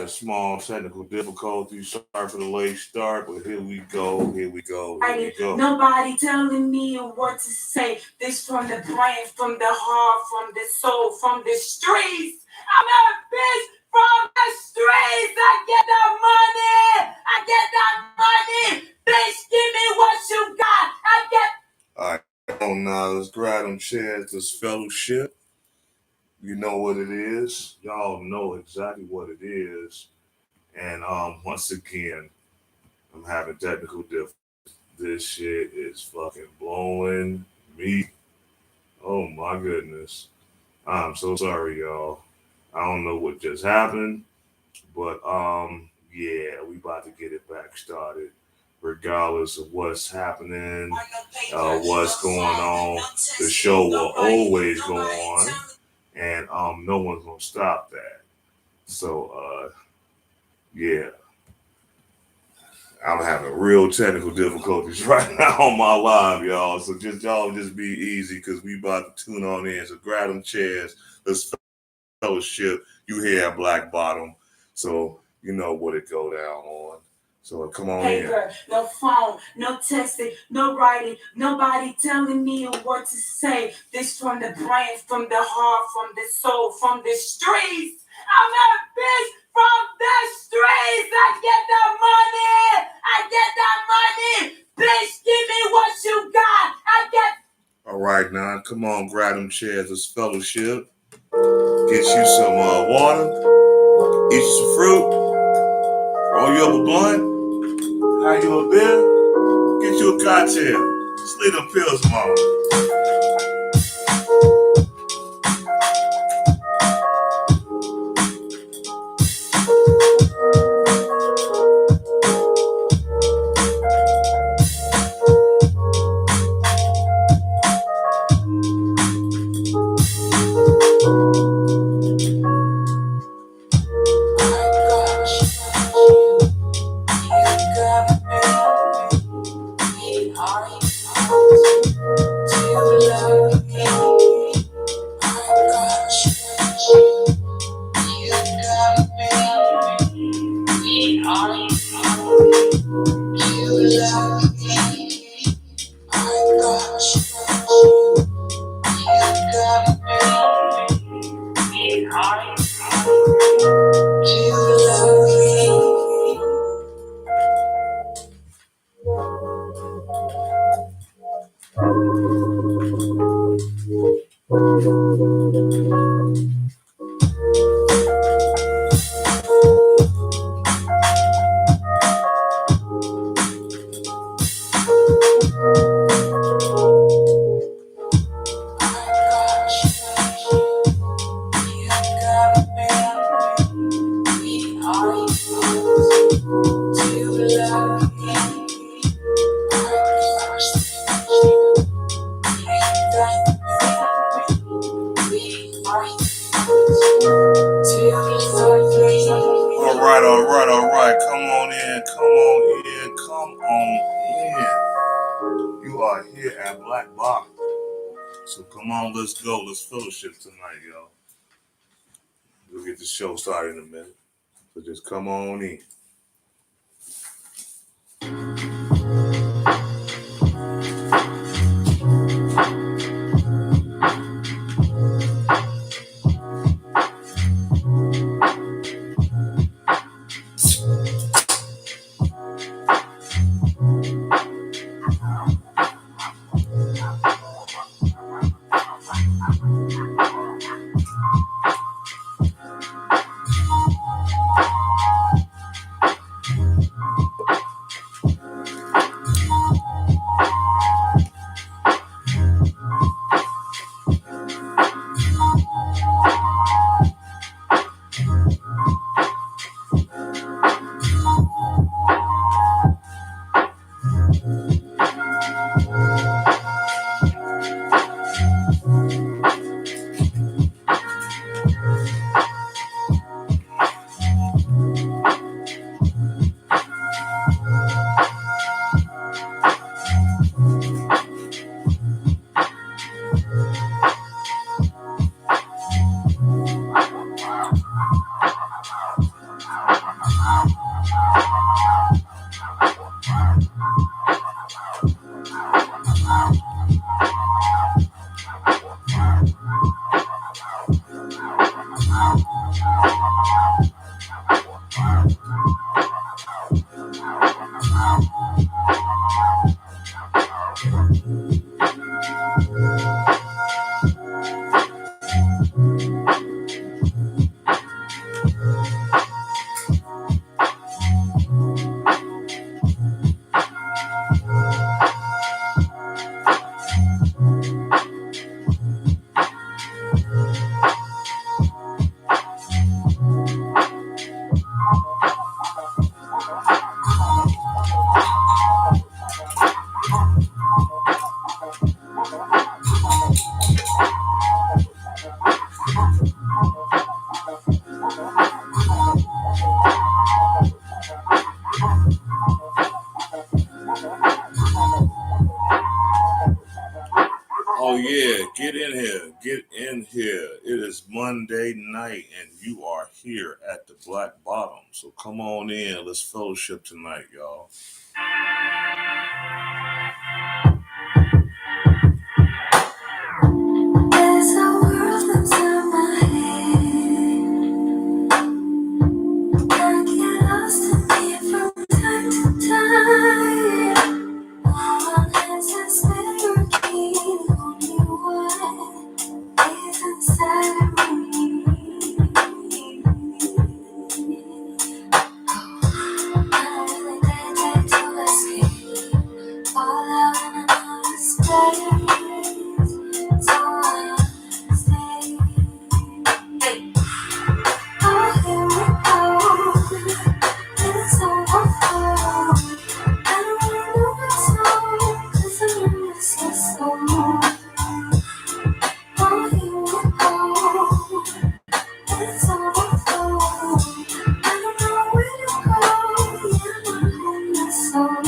small technical difficulties. Sorry for the late start, but here we go. Here we go. Here we go. Nobody telling me what to say. This from the brain, from the heart, from the soul, from the streets. I'm a bitch from the streets. I get that money. I get that money. Bitch, give me what you got. I get. All right. Come on now, let's grab them chairs. This fellowship. You know what it is. Y'all know exactly what it is. And once again, I'm having technical difficulties. This shit is fucking blowing me. Oh my goodness. I'm so sorry, y'all. I don't know what just happened, but yeah, we about to get it back started. Regardless of what's happening, what's going on, the show will always go on, and no one's gonna stop that. So yeah, I'm having real technical difficulties right now on my live, y'all. So y'all just be easy because we about to tune on in. So grab them chairs. Let's fellowship. You here at Black Bottom, so you know what it go down on. So come on in. Paper, no phone, no texting, no writing, nobody telling me what to say. This from the brain, from the heart, from the soul, from the streets. I'm a bitch from the streets. I get the money. I get that money. Bitch, give me what you got. I get. All right, now come on, grab them chairs. Let's fellowship. Get you some water. Eat you some fruit. Roll you up a blunt. Have you a beer? Get you a cocktail. Just leave them pills alone. All right. Come on in. You are here at Black Bottom. So come on, let's go. Let's fellowship tonight, y'all. We'll get the show started in a minute. So just come on in. Oh yeah, get in here. Get in here. It is Monday night and you are here at the Black Bottom. So come on in. Let's fellowship tonight, y'all. There's a world inside my head. I get lost in it from time to time. All my lenses mirroring only what is inside of me. I really did to escape. Fall out in another space. So I stay. Hey. Oh, here we go. It's overflow. I don't really know what's wrong, 'cause I'm a restless soul. Oh, here we go. It's overflow. I don't know where to go. Yeah, I'm a homeless soul.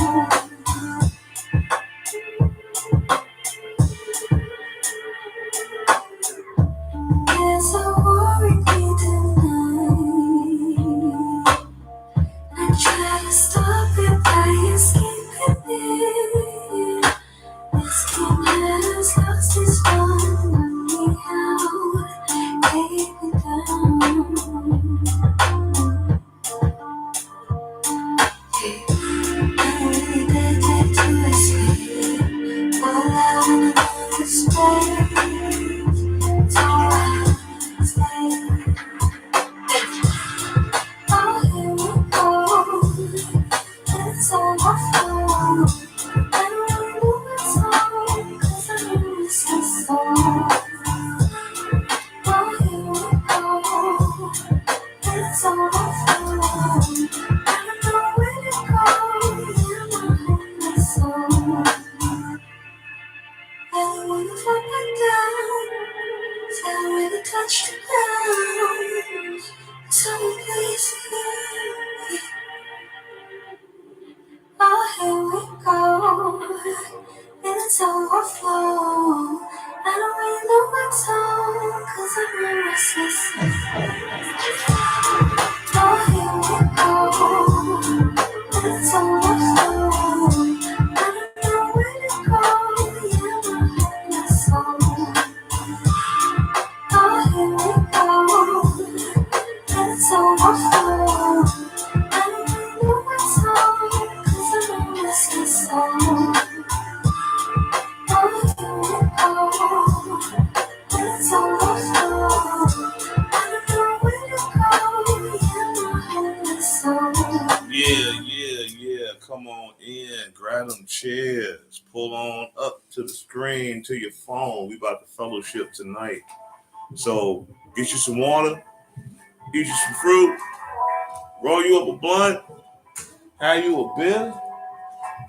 There's a war in me tonight. I try to stop it by escaping it. This game has lost its fun, but me out, take me down. I really did to escape. Fall out in another space. So I stay. Oh, here we go. It's overflow. I don't really know what's wrong, 'cause I'm a restless soul. Oh, here we go. It's overflow. I don't know where to go. Yeah, I'm a homeless soul. I don't wanna fall back down. So I really touch the ground. So please hear me. Oh, here we go. It's overflow. I don't really know what's on, 'cause I'm a restless soul. Oh, here we go. It's overflow. I don't know where to go. Yeah, I'm a homeless soul. Oh, here we go. It's overflow. I don't really know what's on, 'cause I'm a restless soul. Oh, here we go. It's overflow. I don't know where to go. Yeah, I'm a homeless soul. Yeah. Come on in. Grab them chairs. Pull on up to the screen, to your phone. We about to fellowship tonight. So get you some water, eat you some fruit, roll you up a blunt, have you a beer,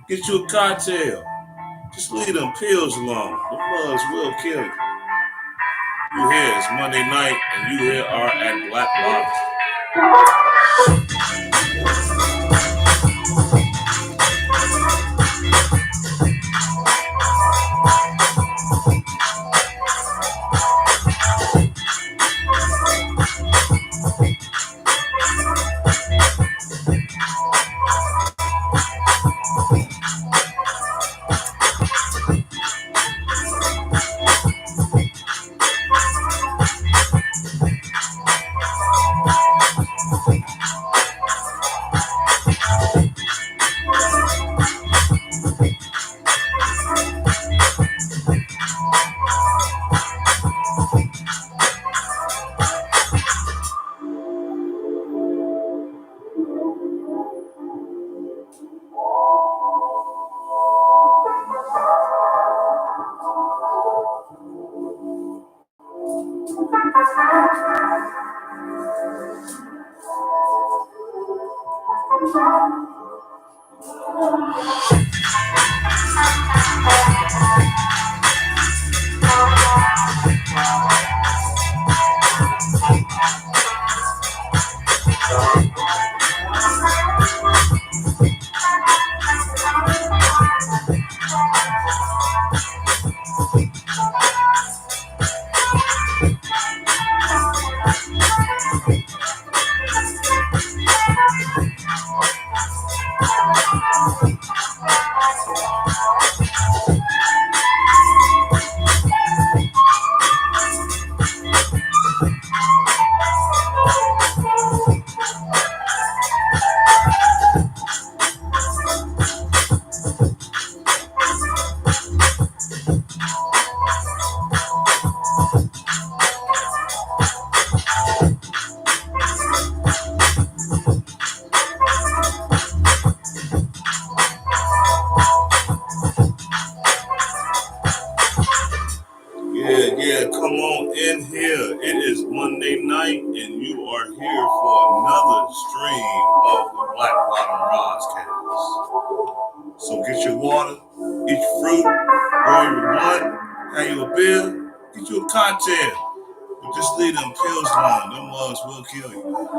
get you a cocktail. Just leave them pills alone. The bugs will kill you. You here, it's Monday night, and you here are at Black Bottom. Yeah, come on in here. It is Monday night, and you are here for another stream of the Black Bottom Roscast. So get your water, eat your fruit, roll your blunt, have you a beer, get you a cocktail. But just leave them pills alone. Them mugs will kill you.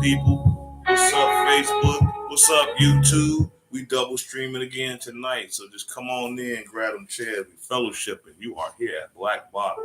people? What's up, Facebook? What's up, YouTube? We double streaming again tonight, so just come on in, grab them chairs, we fellowshipping. You are here at Black Bottom.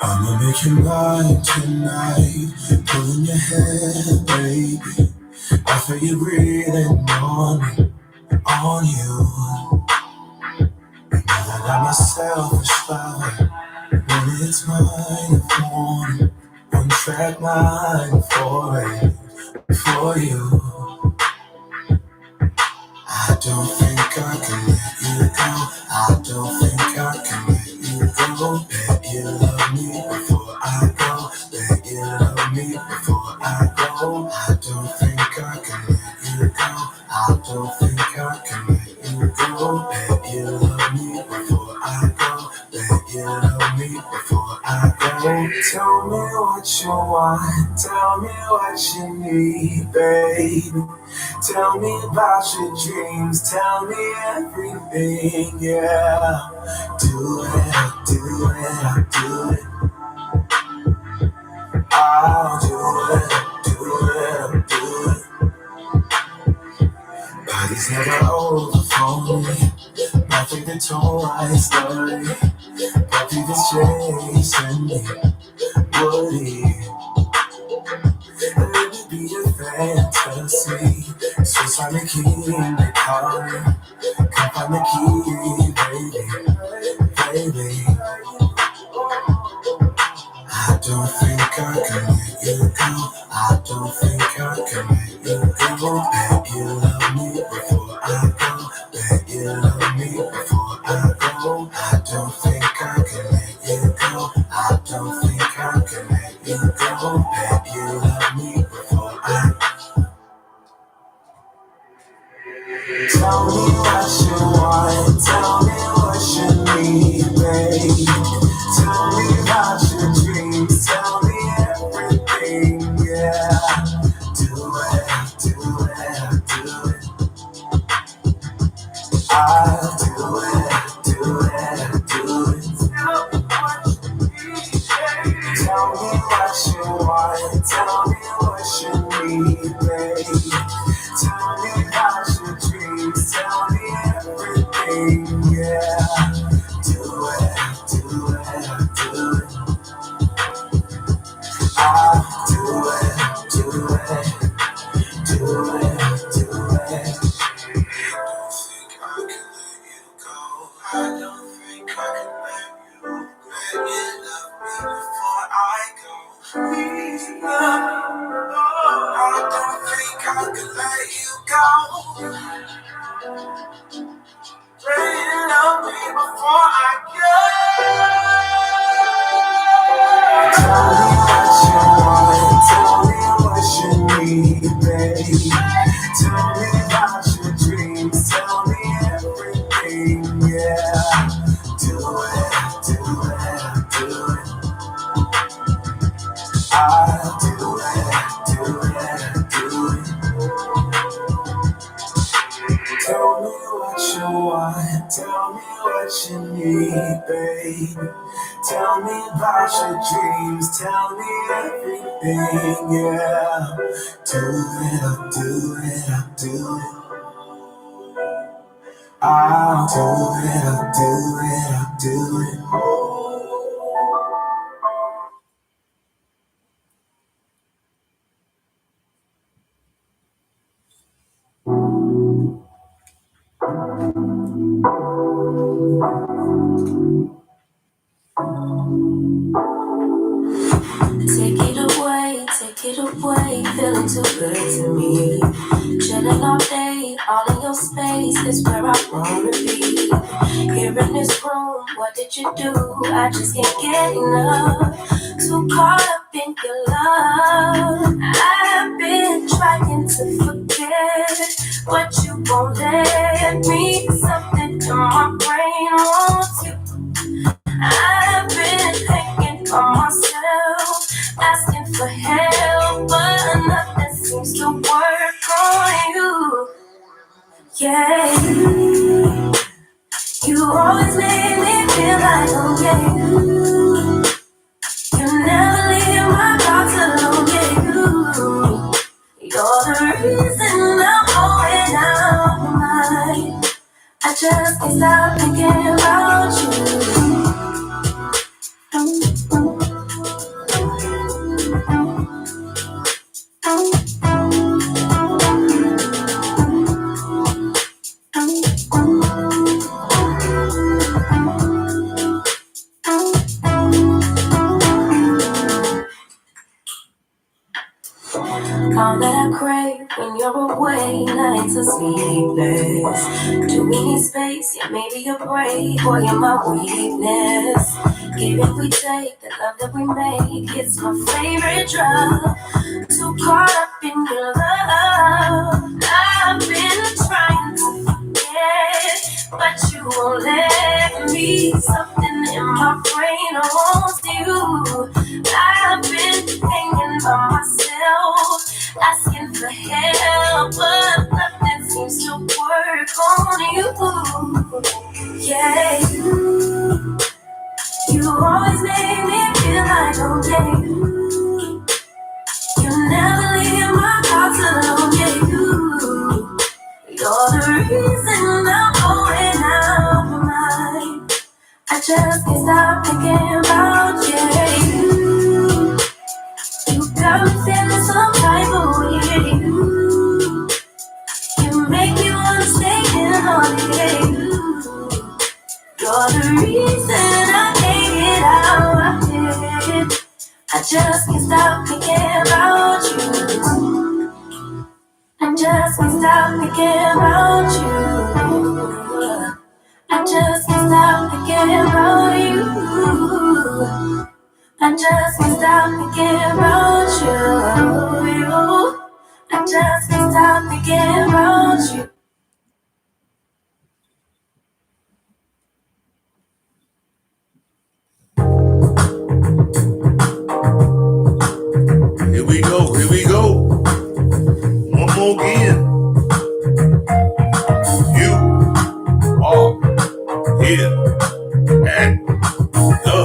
I'ma make you mine tonight. Pulling your hair, baby. I feel you breathing on me, on you. Never let myself aspire. When it's mine for me. One track mind for you. I don't think I can let you go. I don't think I can let you go. Bet you love me before I go. Bet you love me before I go. I don't think I can let you go. I don't think I can let you go. Bet you love me before I go. Bet you love me before I go. Tell me what you want. Tell me what you need, baby. Tell me about your dreams, tell me everything, yeah. Do it, I'll do it, I'll do it. I'll do it, I'll do it, I'll do it. Bodies never over for me. My favorite toy story. Puppy that's chasing me. Woody. Let me be a fantasy. Swiss on the key in the car. Come find the key, baby. I don't think I can let you go. I don't think I can let you go. Bet you love me before I go. Bet you love me before I go. I don't think I can let you go. I don't think I can let you go. Bet you love me before I go. Tell me what you want, tell me what you need, babe. Tell me about your dreams, tell me everything, yeah. Do it, do it, do it. I'll do it, do it, do it. Tell me what you want, tell me what you need, babe. Tell me about your dreams, tell me everything, yeah. Do it, do it, do it. I'll do it, do it, do it, do it. I don't think I can let you go. I don't think I can let you let you love me before I go. Please love me. I don't think I can let you go. Pray you love me before I go. Tell me what you want, tell me what you need, babe. Tell me about your dreams, tell me everything, yeah. Do it, do it, do it. I'll do it, do it, do it. Tell me what you want, tell me what you need, baby. Tell me about your dreams, tell me everything, yeah. Do it, I'll do it, I'll do it. I'll do it, I'll do it, I'll do it. Take it away, feeling too good to me. Chilling all day, all in your space is where I wanna be. Here in this room, what did you do? I just can't get enough. Too caught up in your love. I've been trying to forget, but you won't let me. Something in my brain wants you. I've been for help, but nothing seems to work on you. Yeah, you always make me feel like okay. You never leave my thoughts alone. Yeah, you're the reason I'm going out of mind. I just can't stop thinking about you. All that I crave when you're away, nights are sleepless. Do we need space? Yeah, maybe a break, or you're my weakness. Give it, we take, the love that we make, it's my favorite drug. Too caught up in your love. I've been trying to forget, but you won't let me. Something in my brain wants you. I've been hanging by myself, asking for help, but nothing seems to work on you. Yeah, you always make me feel like okay. You never leave my thoughts alone. Yeah, you're the reason I'm going out of mind. I just can't stop thinking about you. You got me feeling some type of way. You make me wanna stay in all day. You're the reason I can't get out of my head. I just can't stop thinking about you. I just can't stop thinking about you. I just can't stop thinking about you. I just can't stop thinking about you. I just can't stop thinking about you. Here we go, here we go. One more again. You are here at the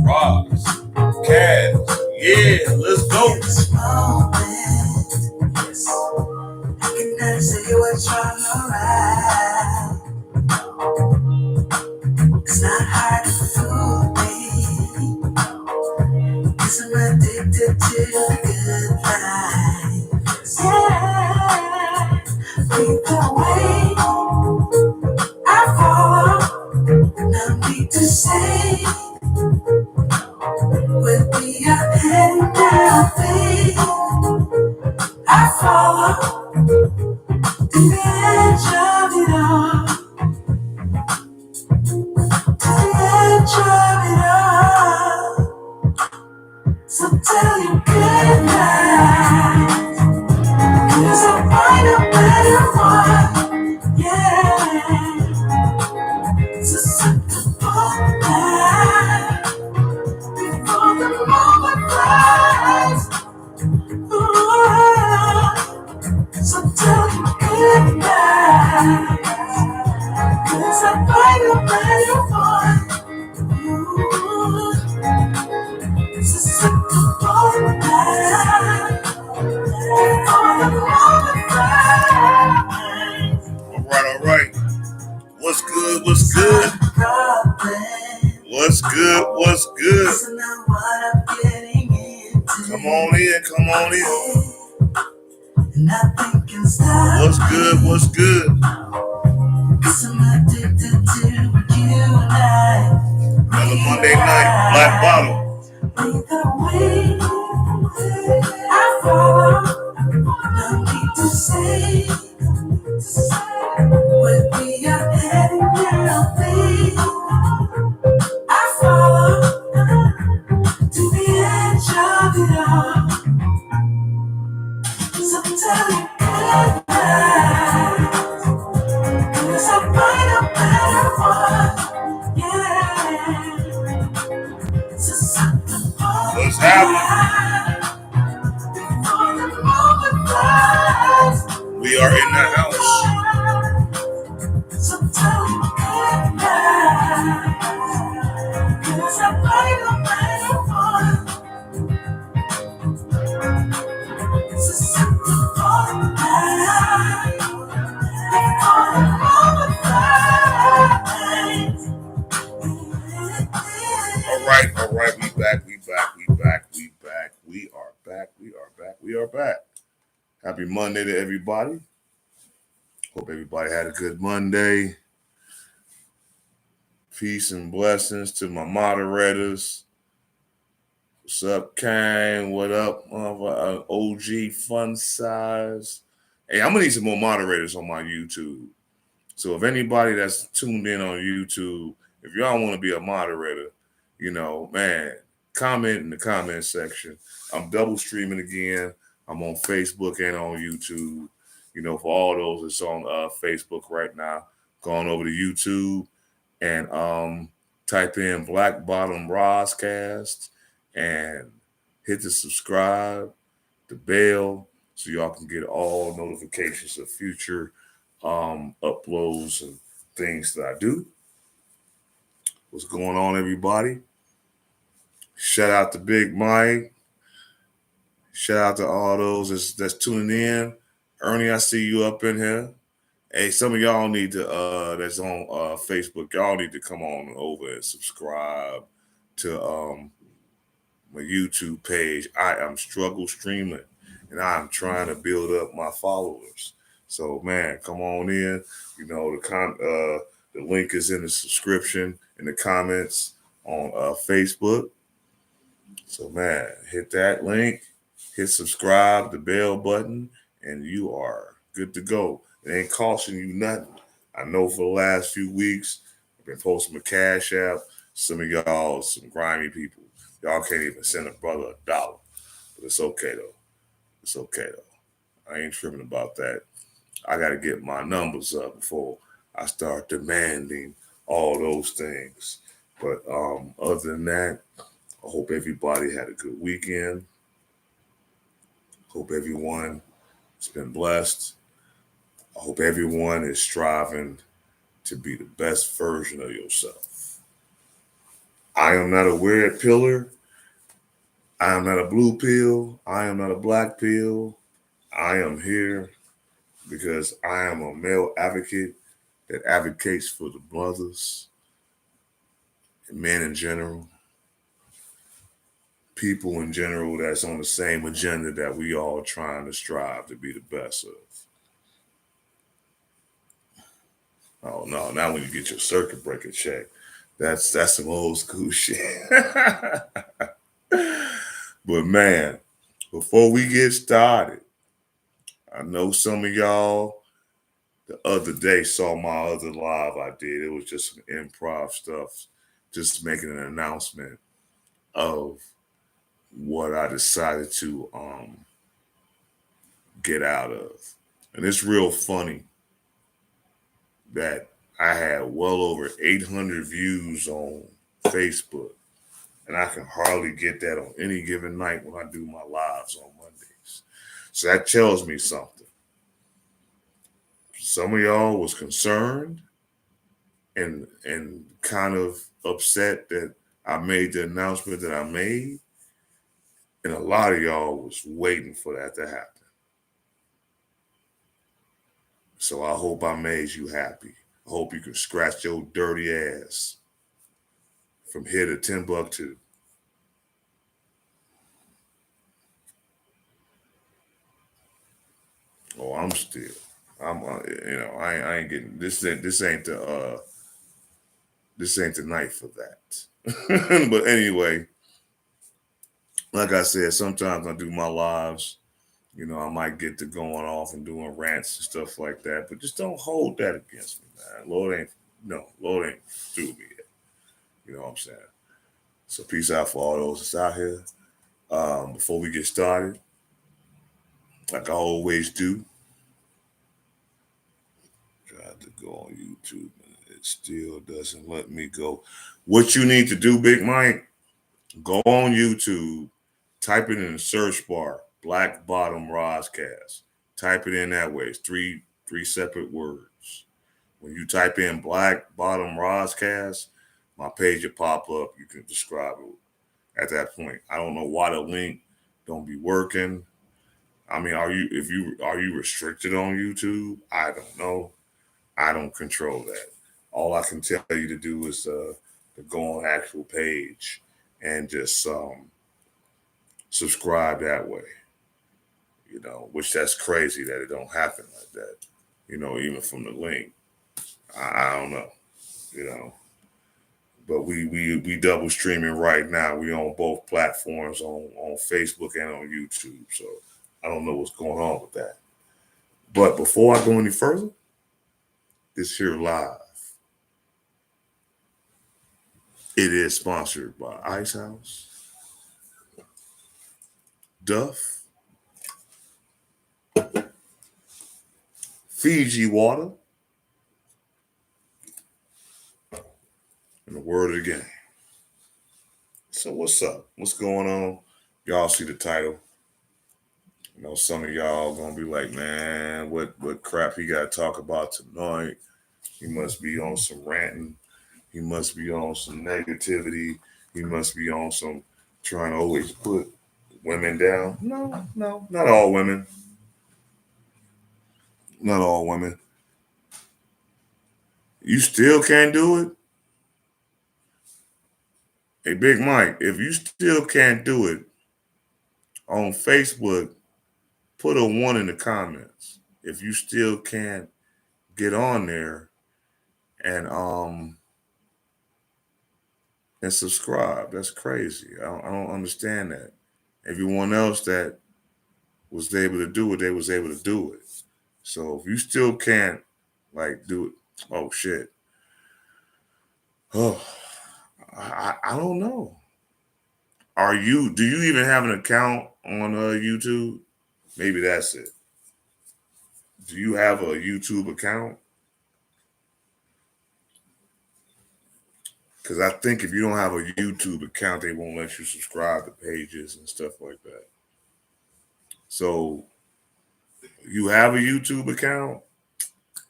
Rozzcast. Yeah, let's go. This moment, yes, I cannot say what's wrong or right. It's not hard to fool me, 'cause I'm addicted to the good life. Yeah, breathe away, I follow, no need to say. With me, I'm heading down, babe. I follow to the edge of it all, to the edge of it all. So tell your good night, 'cause I'll find a better one, yeah. So set the ball back before the moment flies. So tell you good night, 'cause I find a better one. So set the ball back before the moment flies. All right. What's good, what's good? What's good, what's good? Listen to what I'm getting into. Come on in, come on in. Nothing can stop. What's good, what's good? 'Cause I'm addicted to you and I. Another Monday night, Black Bottle. Lead the way, I follow. No need to say. With me, I'm heading down, babe. I follow to the edge of it all. So tell me good night, 'cause I'll find a better one, yeah. So set the ball What's happening? back are in the house. So tell me cause I play the it's a simple All right, we back. Happy Monday to everybody. Hope everybody had a good Monday. Peace and blessings to my moderators. What's up, Kane? What up, OG Fun Size? Hey, I'm gonna need some more moderators on my YouTube. So if anybody that's tuned in on YouTube, if y'all want to be a moderator, man, comment in the comment section. I'm double streaming again. I'm on Facebook and on YouTube. For all those that's on Facebook right now, going over to YouTube and type in Black Bottom Roscast and hit the subscribe, the bell, so y'all can get all notifications of future uploads and things that I do. What's going on, everybody? Shout out to Big Mike. Shout out to all those that's tuning in. Ernie, I see you up in here. Hey, some of y'all need to that's on Facebook, y'all need to come on over and subscribe to my YouTube page. I am Struggle Streaming, and I'm trying to build up my followers. So, man, come on in. The link is in the subscription in the comments on Facebook. So, man, hit that link, hit subscribe, the bell button, and you are good to go. It ain't costing you nothing. I know for the last few weeks, I've been posting my Cash App. Some of y'all, some grimy people, y'all can't even send a brother $1. But it's okay, though. I ain't tripping about that. I got to get my numbers up before I start demanding all those things. But other than that, I hope everybody had a good weekend. Hope everyone has been blessed. I hope everyone is striving to be the best version of yourself. I am not a red pillar. I am not a blue pill. I am not a black pill. I am here because I am a male advocate that advocates for the brothers and men in general, people in general that's on the same agenda that we all trying to strive to be the best of. Oh no, now when you get your circuit breaker checked, that's some old school shit. But man, before we get started, I know some of y'all the other day saw my other live I did. It was just some improv stuff, just making an announcement of what I decided to get out of. And it's real funny that I had well over 800 views on Facebook, and I can hardly get that on any given night when I do my lives on Mondays. So that tells me something. Some of y'all was concerned and kind of upset that I made the announcement that I made, and a lot of y'all was waiting for that to happen. So I hope I made you happy. I hope you can scratch your dirty ass from here to Timbuktu. Oh, I ain't getting this. This ain't the night for that. But anyway, like I said, sometimes I do my lives. I might get to going off and doing rants and stuff like that, but just don't hold that against me, man. Lord ain't through me yet. You know what I'm saying? So peace out for all those that's out here. Before we get started, like I always do, tried to go on YouTube and it still doesn't let me go. What you need to do, Big Mike, go on YouTube, type it in the search bar, Black Bottom Roscast. Type it in that way. It's three separate words. When you type in Black Bottom Roscast, my page will pop up. You can describe it at that point. I don't know why the link don't be working. I mean, are you restricted on YouTube? I don't know. I don't control that. All I can tell you to do is to go on actual page and just subscribe that way. You know, which that's crazy that it don't happen like that. You know, even from the link. I don't know. You know. But we double streaming right now. We on both platforms on Facebook and on YouTube. So I don't know what's going on with that. But before I go any further, this here live. It is sponsored by Ice House, Duff, Fiji Water, and the word of the game. So what's up? What's going on? Y'all see the title. You know, some of y'all gonna be like, man, what crap he got to talk about tonight? He must be on some ranting. He must be on some negativity. He must be on some trying to always put women down. No, not all women. Not all women. You still can't do it? Hey, Big Mike, if you still can't do it on Facebook, put a 1 in the comments. If you still can't get on there and subscribe, that's crazy. I don't understand that. Everyone else that was able to do it, they was able to do it. So if you still can't like do it, oh shit. Oh, I don't know. Do you even have an account on YouTube? Maybe that's it. Do you have a YouTube account? Because I think if you don't have a YouTube account, they won't let you subscribe to pages and stuff like that. So you have a YouTube account?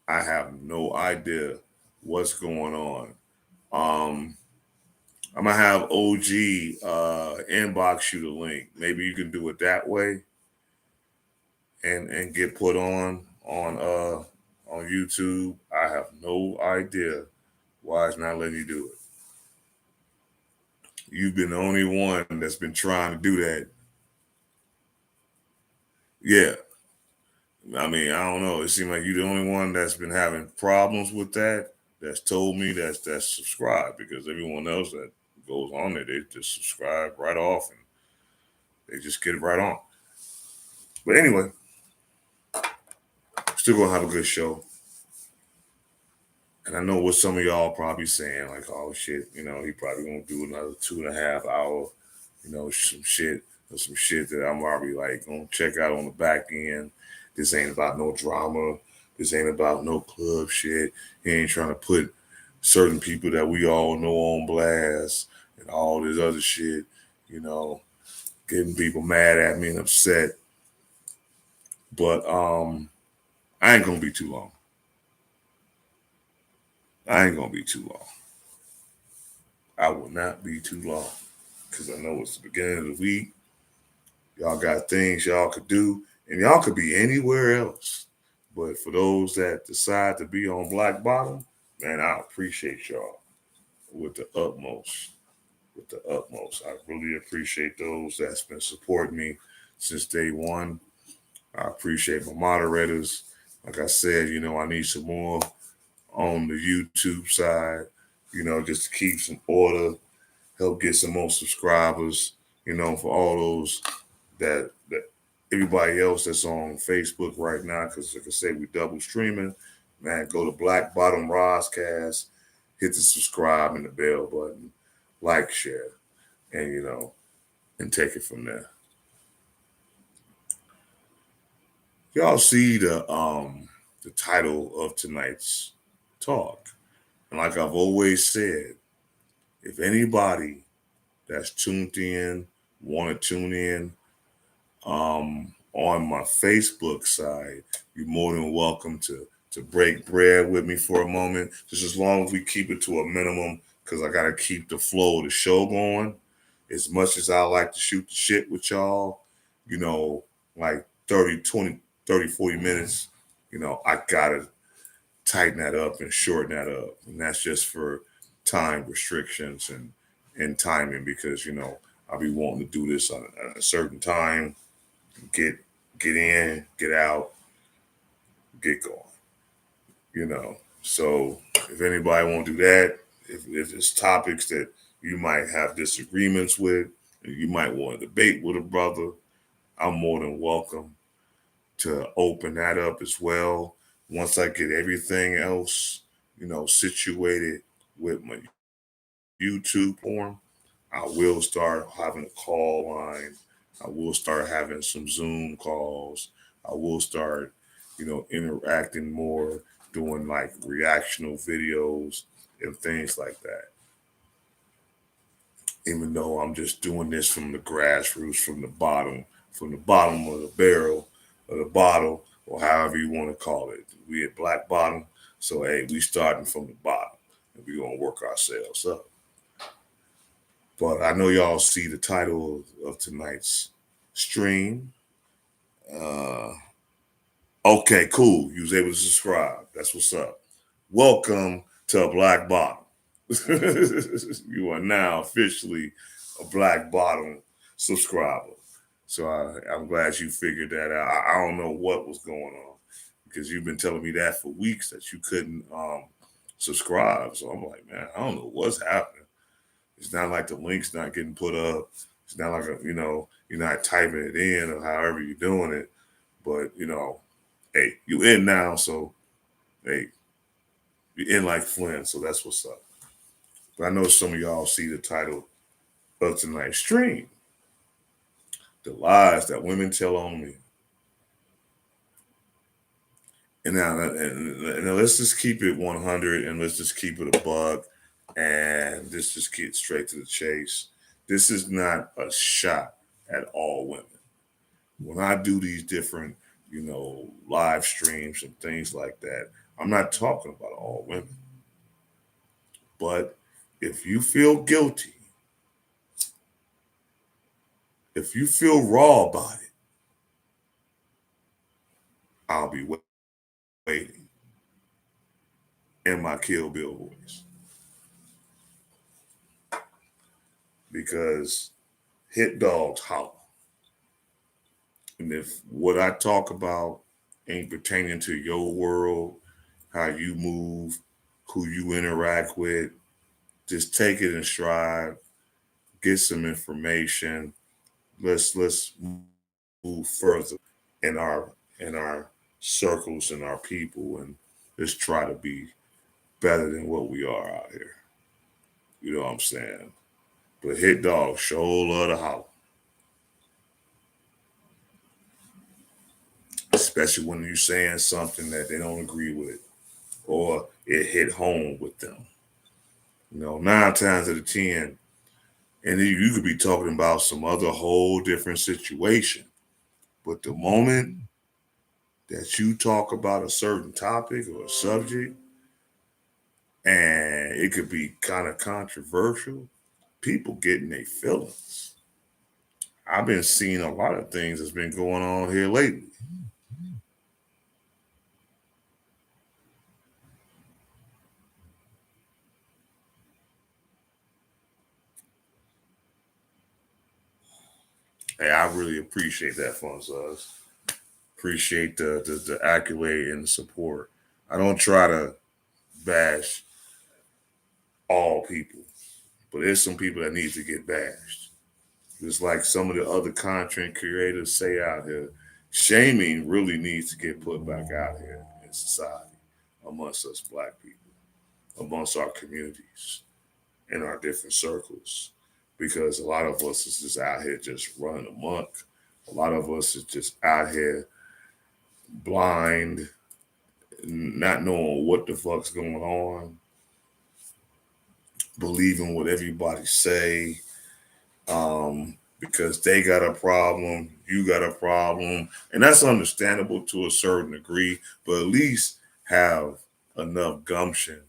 I have no idea what's going on. I'm gonna have OG inbox you the link. Maybe you can do it that way and get put on YouTube. I have no idea why it's not letting you do it. You've been the only one that's been trying to do that. Yeah. I mean, I don't know. It seems like you're the only one that's been having problems with that. That's told me that's subscribed, because everyone else that goes on there, they just subscribe right off and they just get it right on. But anyway, still gonna have a good show. And I know what some of y'all probably saying, like, oh shit, you know, he probably gonna do another 2.5 hour, you know, some shit that I'm already like gonna check out on the back end. This ain't about no drama. This ain't about no club shit. He ain't trying to put certain people that we all know on blast and all this other shit, you know, getting people mad at me and upset. But I ain't gonna be too long. I will not be too long, because I know it's the beginning of the week. Y'all got things y'all could do, and y'all could be anywhere else. But for those that decide to be on Black Bottom, man, I appreciate y'all with the utmost. I really appreciate those that's been supporting me since day one. I appreciate my moderators. Like I said, you know, I need some more on the YouTube side, you know, just to keep some order, help get some more subscribers, you know, for all those that everybody else that's on Facebook right now, because like I say, we double streaming, man, go to Black Bottom Roscast, hit the subscribe and the bell button, like, share, and, you know, and take it from there. Y'all see the title of tonight's talk. And like I've always said, if anybody that's tuned in, want to tune in, on my Facebook side, you're more than welcome to break bread with me for a moment, just as long as we keep it to a minimum, because I got to keep the flow of the show going. As much as I like to shoot the shit with y'all, like 30, 20, 30, 40 minutes, I got to tighten that up and shorten that up. And that's just for time restrictions and timing, because, I'll be wanting to do this on a certain time, get in, get out, get going. So if anybody want to do that, if it's topics that you might have disagreements with, and you might want to debate with a brother, I'm more than welcome to open that up as well. Once I get everything else, situated with my YouTube form, I will start having a call line. I will start having some Zoom calls. I will start, interacting more, doing like reactional videos and things like that. Even though I'm just doing this from the grassroots, from the bottom of the barrel of the bottle, or however you want to call it. We at Black Bottom, so hey, we starting from the bottom, and we gonna work ourselves up. But I know y'all see the title of tonight's stream. Okay, cool. You was able to subscribe. That's what's up. Welcome to Black Bottom. You are now officially a Black Bottom subscriber. So I'm glad you figured that out. I don't know what was going on, because you've been telling me that for weeks, that you couldn't subscribe. So I'm like, man, I don't know what's happening. It's not like the link's not getting put up. It's not like, you're not typing it in or however you're doing it. But, hey, you in now. So, hey, you're in like Flynn. So that's what's up. But I know some of y'all see the title of tonight's stream: The Lies That Women Tell on Me. And now let's just keep it 100, and let's just keep it a buck, and let's just get straight to the chase. This is not a shot at all women. When I do these different, live streams and things like that, I'm not talking about all women. But if you feel guilty, if you feel raw about it, I'll be waiting in my Kill Bill voice. Because hit dogs holler. And if what I talk about ain't pertaining to your world, how you move, who you interact with, just take it in stride, get some information. Let's move further in our circles and our people, and let's try to be better than what we are out here. You know what I'm saying? But hit dog show love to holler. Especially when you're saying something that they don't agree with, or it hit home with them. 9 times out of 10, and then you could be talking about some other whole different situation. But the moment that you talk about a certain topic or a subject, and it could be kind of controversial, people getting their feelings. I've been seeing a lot of things that's been going on here lately. Hey, I really appreciate that, Fonzuz. Appreciate the accolade and the support. I don't try to bash all people, but there's some people that need to get bashed. Just like some of the other content creators say out here, shaming really needs to get put back out here in society amongst us Black people, amongst our communities, in our different circles, because a lot of us is just out here just running amok. A lot of us is just out here blind, not knowing what the fuck's going on, believing what everybody say, because they got a problem, you got a problem, and that's understandable to a certain degree, but at least have enough gumption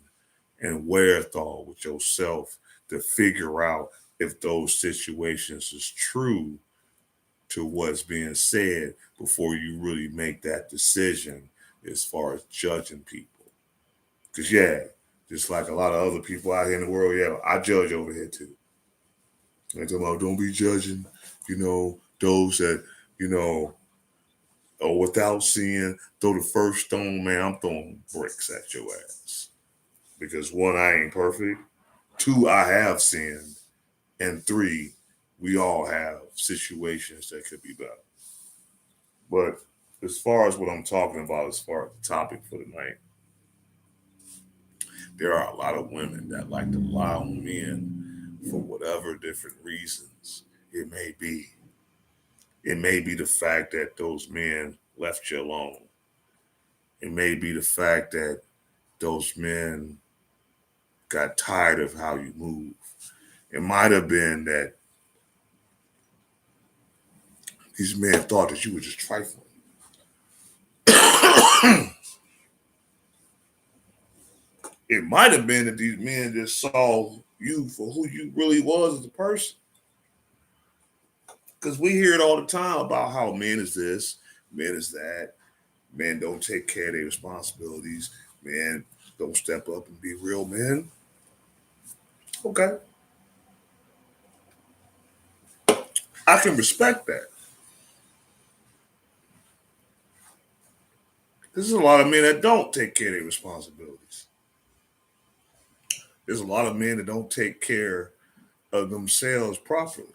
and wherewithal with yourself to figure out if those situations is true to what's being said before you really make that decision as far as judging people. Because, yeah, just like a lot of other people out here in the world, yeah, I judge over here too. I talk about don't be judging, those that, or without seeing, throw the first stone, man, I'm throwing bricks at your ass. Because one, I ain't perfect. Two, I have sinned. And three, we all have situations that could be better. But as far as what I'm talking about, as far as the topic for tonight, there are a lot of women that like to lie on men for whatever different reasons it may be. It may be the fact that those men left you alone. It may be the fact that those men got tired of how you move. It might have been that these men thought that you were just trifling. It might have been that these men just saw you for who you really was as a person. Because we hear it all the time about how men is this, men is that, men don't take care of their responsibilities, men don't step up and be real men. Okay. I can respect that. There's a lot of men that don't take care of their responsibilities. There's a lot of men that don't take care of themselves properly.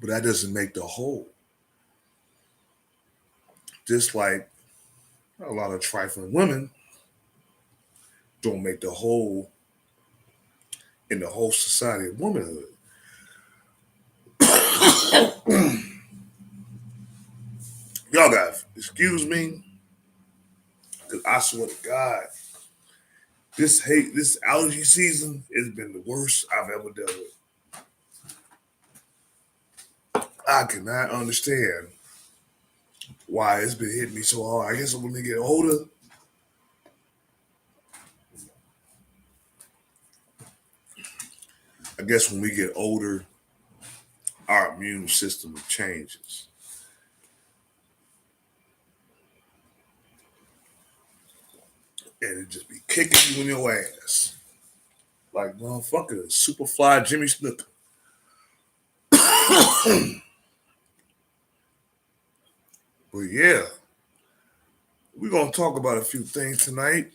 But that doesn't make the whole. Just like a lot of trifling women don't make the whole in the whole society of womanhood. Y'all got excuse me, because I swear to God, this allergy season has been the worst I've ever dealt with. I cannot understand why it's been hitting me so hard. I guess when they get older, I guess when we get older, our immune system changes. And it just be kicking you in your ass. Like motherfucker, Superfly Jimmy Snooker. But yeah, we're gonna talk about a few things tonight.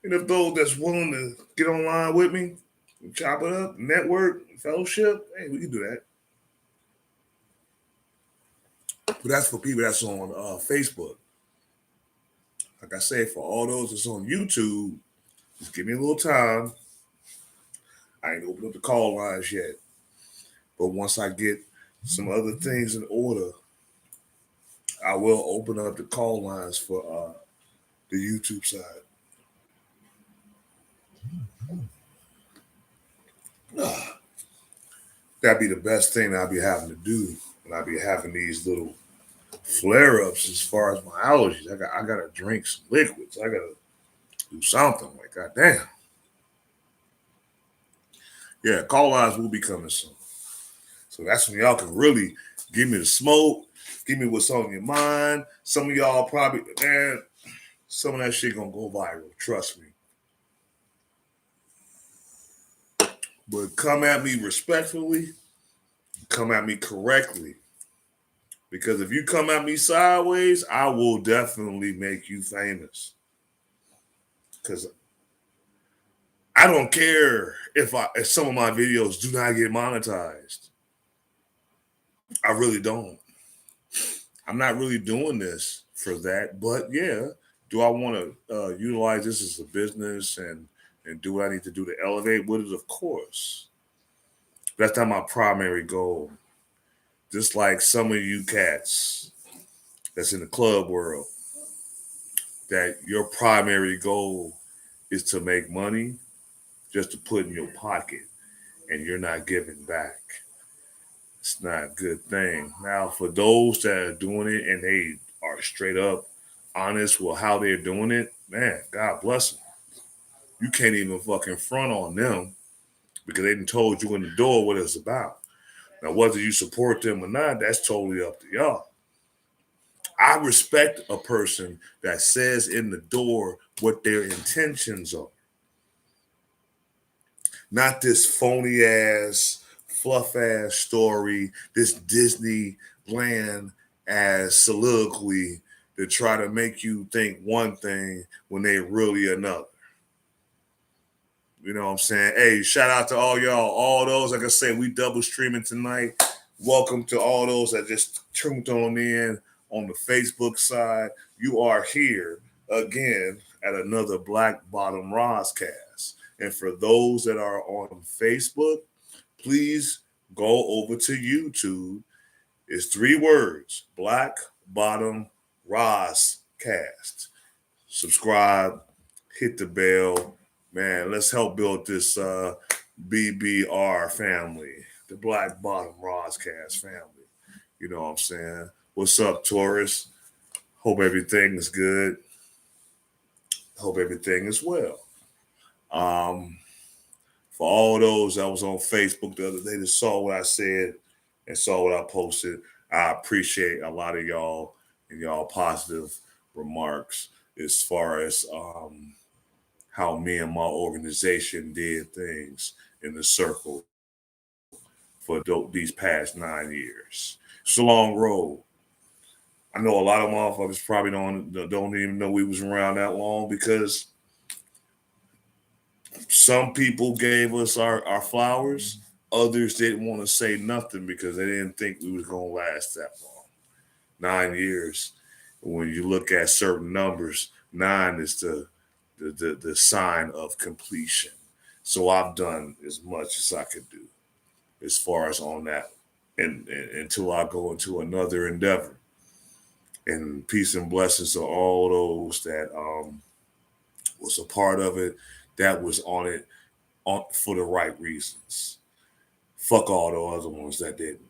And if those that's willing to get online with me, chop it up, network, fellowship, hey, we can do that. But that's for people that's on Facebook. Like I say, for all those that's on YouTube, just give me a little time. I ain't opened up the call lines yet. But once I get some other things in order, I will open up the call lines for the YouTube side. That'd be the best thing I'll be having to do when I be having these little flare-ups as far as my allergies. I gotta drink some liquids. I gotta do something. Like goddamn. Yeah, call lines will be coming soon. So that's when y'all can really give me the smoke, give me what's on your mind. Some of y'all probably, man, some of that shit gonna go viral. Trust me. But come at me respectfully, come at me correctly. Because if you come at me sideways, I will definitely make you famous. Because I don't care if some of my videos do not get monetized. I really don't. I'm not really doing this for that. But yeah, do I want to utilize this as a business and do what I need to do to elevate with it? Of course. That's not my primary goal. Just like some of you cats that's in the club world, that your primary goal is to make money. just to put in your pocket and you're not giving back. It's not a good thing. Now, for those that are doing it and they are straight up honest with how they're doing it, man, God bless them. You can't even fucking front on them because they done told you in the door what it's about. Now, whether you support them or not, that's totally up to y'all. I respect a person that says in the door what their intentions are. Not this phony ass, fluff ass story, this Disneyland ass soliloquy to try to make you think one thing when they really another. You know what I'm saying? Hey, shout out to all y'all, all those. Like I said, we double streaming tonight. Welcome to all those that just tuned on the Facebook side. You are here again at another Black Bottom Roscast. And for those that are on Facebook, please go over to YouTube. It's 3 words, Black Bottom Roscast. Subscribe, hit the bell. Man, let's help build this BBR family, the Black Bottom Roscast family. You know what I'm saying? What's up, Taurus? Hope everything is good. Hope everything is well. For all those that was on Facebook the other day that saw what I said and saw what I posted, I appreciate a lot of y'all and y'all positive remarks as far as how me and my organization did things in the circle for these past 9 years. It's a long road. I know a lot of motherfuckers probably don't even know we was around that long because some people gave us our flowers. Others didn't want to say nothing because they didn't think we was going to last that long. 9 years. When you look at certain numbers, 9 is the sign of completion. So I've done as much as I could do as far as on that and until I go into another endeavor. And peace and blessings to all those that was a part of it, that was on it for the right reasons. Fuck all the other ones that didn't.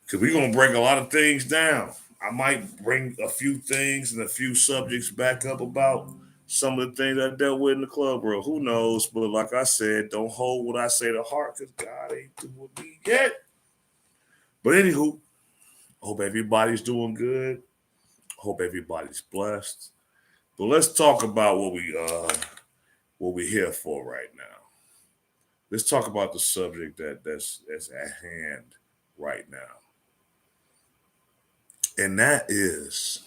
Because we're going to break a lot of things down. I might bring a few things and a few subjects back up about some of the things I dealt with in the club world. Who knows? But like I said, don't hold what I say to heart because God ain't doing me yet. But anywho, hope everybody's doing good. Hope everybody's blessed. But let's talk about what we're here for right now. Let's talk about the subject that's at hand right now. And that is,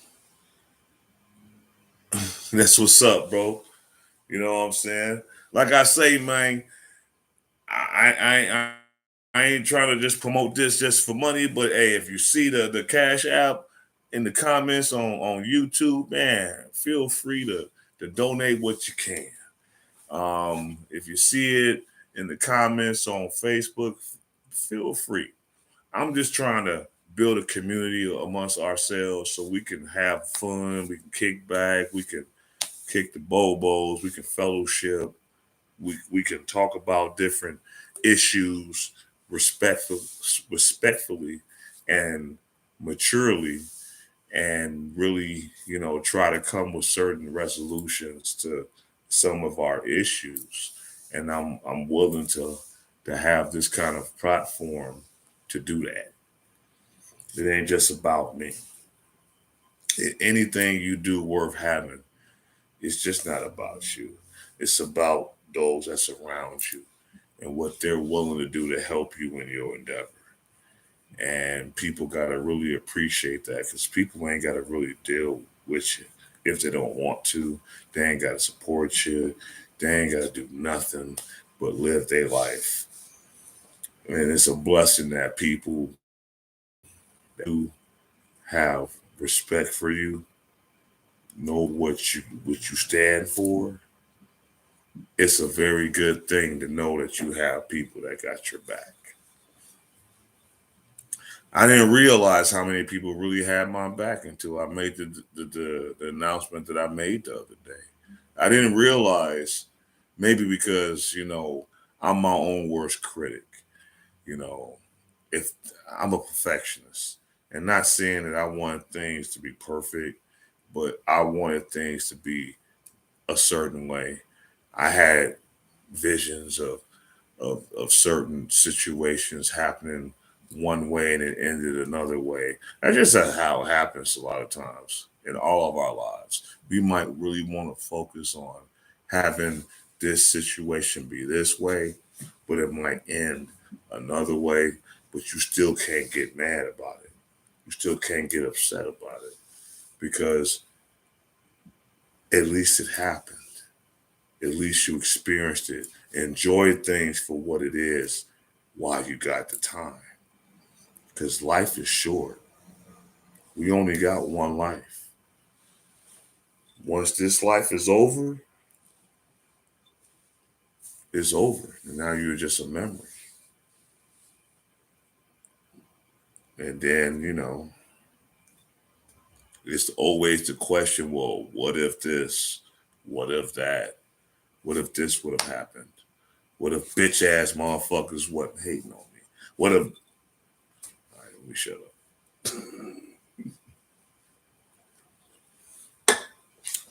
that's what's up, bro. You know what I'm saying? Like I say, man, I ain't trying to just promote this just for money, but hey, if you see the Cash App in the comments on YouTube, man, feel free to donate what you can. If you see it in the comments on Facebook, feel free. I'm just trying to build a community amongst ourselves so we can have fun, we can kick back, we can kick the bobos, we can fellowship, we can talk about different issues respectfully and maturely, and really, try to come with certain resolutions to some of our issues. And I'm willing to have this kind of platform to do that. It ain't just about me. Anything you do worth having, it's just not about you. It's about those that surround you and what they're willing to do to help you in your endeavor. And people got to really appreciate that because people ain't got to really deal with you if they don't want to. They ain't got to support you. They ain't got to do nothing but live their life. And it's a blessing that people who have respect for you, know what you stand for. It's a very good thing to know that you have people that got your back. I didn't realize how many people really had my back until I made the announcement that I made the other day. I didn't realize Maybe because, I'm my own worst critic. If I'm a perfectionist, and not saying that I want things to be perfect, but I wanted things to be a certain way. I had visions of certain situations happening one way and it ended another way. That's just how it happens a lot of times in all of our lives. We might really want to focus on having this situation be this way, but it might end another way, but you still can't get mad about it. You still can't get upset about it because at least it happened. At least you experienced it. Enjoy things for what it is while you got the time. Because life is short. We only got one life. Once this life is over, it's over. And now you're just a memory. And then, it's always the question, well, what if this? What if that? What if this would have happened? What if bitch ass motherfuckers wasn't hating on me? What if? All right, let me shut up.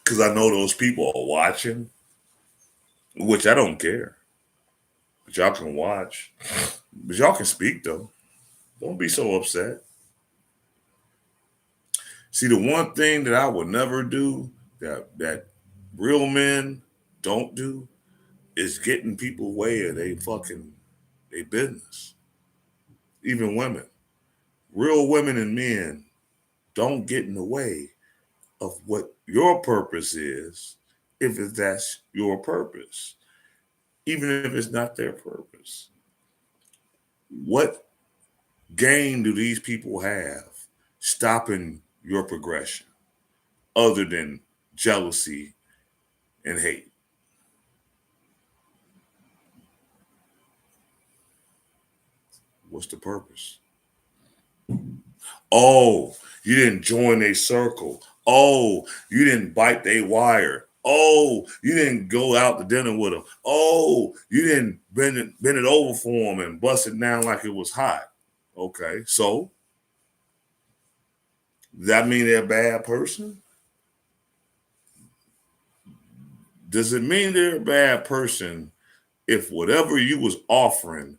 Because I know those people are watching, which I don't care. But y'all can watch. But y'all can speak, though. Don't be so upset. See, the one thing that I would never do that real men don't do is getting people way of they business. Even women. Real women and men don't get in the way of what your purpose is if that's your purpose, even if it's not their purpose. What gain do these people have stopping your progression other than jealousy and hate? What's the purpose? Oh, you didn't join a circle. Oh, you didn't bite their wire. Oh, you didn't go out to dinner with them. Oh, you didn't bend it over for them and bust it down like it was hot. Okay, so does that mean they're a bad person? Does it mean they're a bad person if whatever you was offering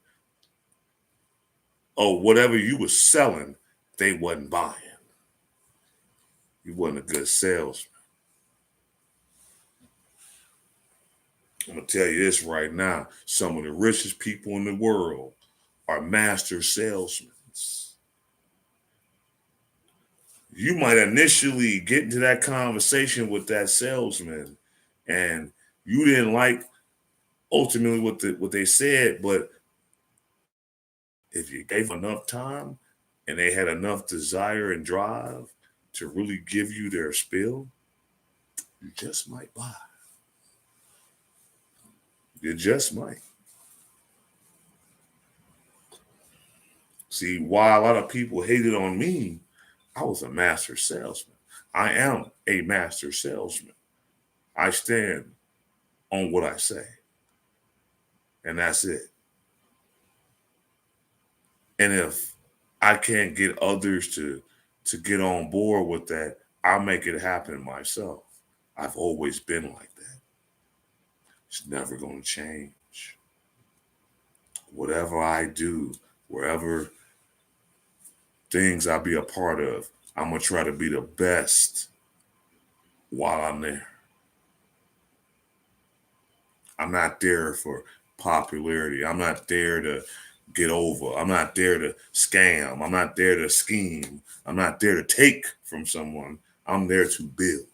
or whatever you was selling, they wasn't buying? You wasn't a good salesman. I'm going to tell you this right now. Some of the richest people in the world are master salesmen. You might initially get into that conversation with that salesman and you didn't like ultimately what they said, but if you gave enough time and they had enough desire and drive to really give you their spill, you just might buy. You just might. See, why a lot of people hated on me, I was a master salesman. I am a master salesman. I stand on what I say. And that's it. And if I can't get others to get on board with that, I'll make it happen myself. I've always been like that. It's never going to change. Whatever I do, wherever things I'll be a part of, I'm going to try to be the best while I'm there. I'm not there for popularity. I'm not there to get over. I'm not there to scam. I'm not there to scheme. I'm not there to take from someone. I'm there to build.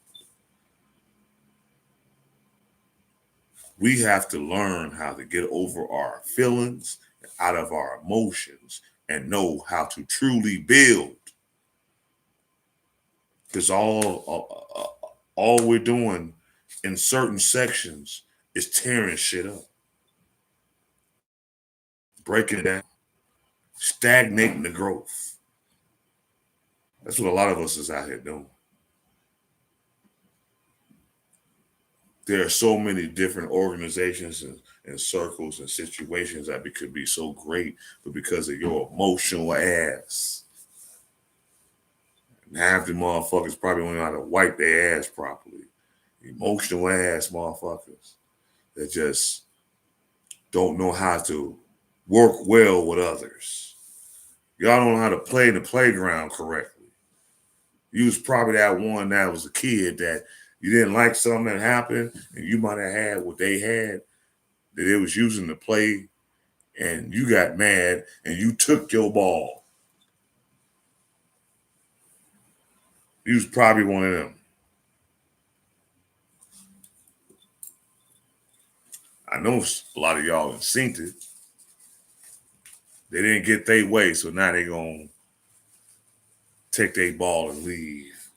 We have to learn how to get over our feelings, out of our emotions, and know how to truly build. Because all we're doing in certain sections is tearing shit up, breaking it down, stagnating the growth. That's what a lot of us is out here doing. there are so many different organizations and circles and situations that could be so great, but because of your emotional ass, and half the motherfuckers probably don't know how to wipe their ass properly. Emotional ass motherfuckers that just don't know how to work well with others. Y'all don't know how to play in the playground correctly. You was probably that one that was a kid that you didn't like something that happened, and you might have had what they had that they was using to play, and you got mad and you took your ball. You was probably one of them. I know a lot of y'all have seen it. They didn't get their way, so now they gonna take their ball and leave.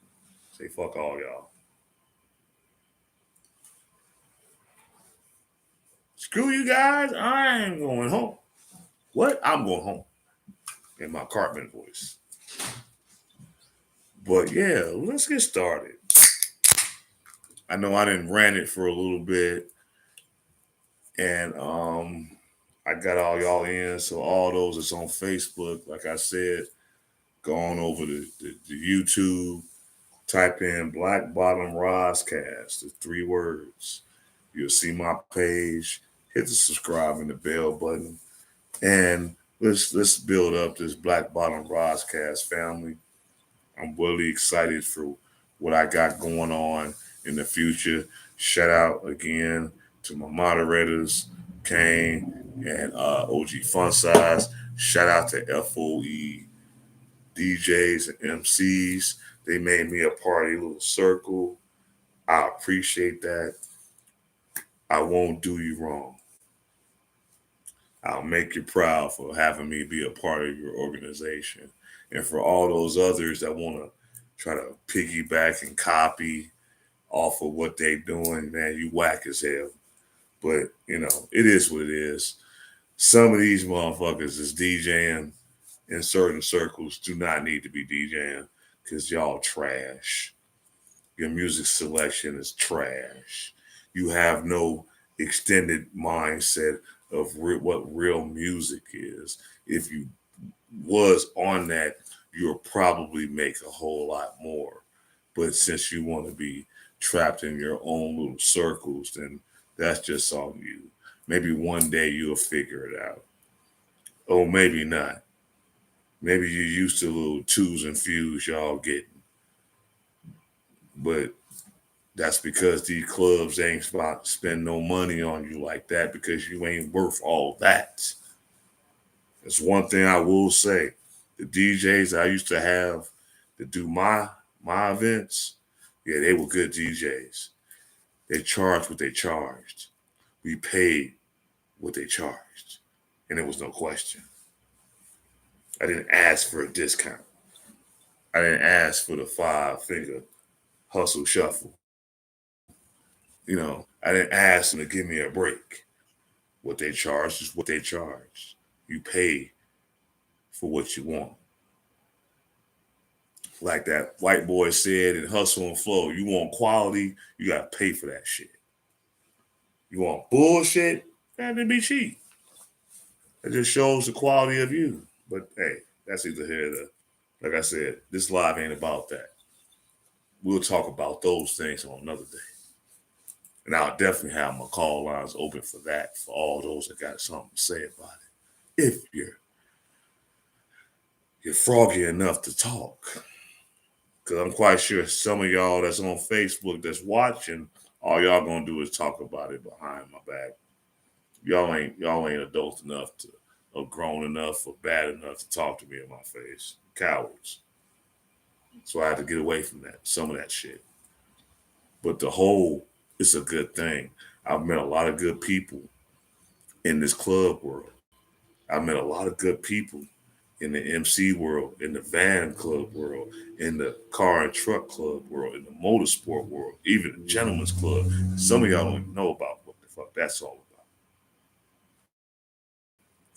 Say fuck all y'all. Screw you guys, I ain't going home. What? I'm going home. In my Cartman voice. But yeah, let's get started. I know I didn't rant it for a little bit. And I got all y'all in. So all those that's on Facebook, like I said, go on over to YouTube, type in Black Bottom Roscast, the 3 words. You'll see my page. Hit the subscribe and the bell button. And let's build up this Black Bottom Roscast family. I'm really excited for what I got going on in the future. Shout out again to my moderators, Kane and OG Fun Size. Shout out to FOE DJs and MCs. They made me a party little circle. I appreciate that. I won't do you wrong. I'll make you proud for having me be a part of your organization. And for all those others that want to try to piggyback and copy off of what they doing, man, you whack as hell. But, you know, it is what it is. Some of these motherfuckers is DJing in certain circles do not need to be DJing because y'all trash. Your music selection is trash. You have no extended mindset of what real music is. If you was on that, you'll probably make a whole lot more. But since you want to be trapped in your own little circles, then that's just on you. Maybe one day you'll figure it out. Or maybe not. Maybe you're used to little twos and fews y'all getting. But that's because these clubs ain't about to spend no money on you like that because you ain't worth all that. That's one thing I will say. The DJs I used to have to do my events, yeah, they were good DJs. They charged what they charged. We paid what they charged. And there was no question. I didn't ask for a discount. I didn't ask for the 5-figure hustle shuffle. You know, I didn't ask them to give me a break. What they charged is what they charged. You pay for what you want. Like that white boy said in Hustle and Flow, you want quality, you got to pay for that shit. You want bullshit, that to be cheap. It just shows the quality of you. But hey, that's either here or there. Like I said, this live ain't about that. We'll talk about those things on another day. And I'll definitely have my call lines open for that, for all those that got something to say about it. If you're froggy enough to talk. Because I'm quite sure some of y'all that's on Facebook that's watching, all y'all gonna do is talk about it behind my back. Y'all ain't adult enough to, or grown enough or bad enough to talk to me in my face. Cowards. So I had to get away from that, some of that shit. But the whole, it's a good thing. I've met a lot of good people in this club world. I've met a lot of good people in the MC world, in the van club world, in the car and truck club world, in the motorsport world, even the gentleman's club. Some of y'all don't even know about what the fuck that's all about.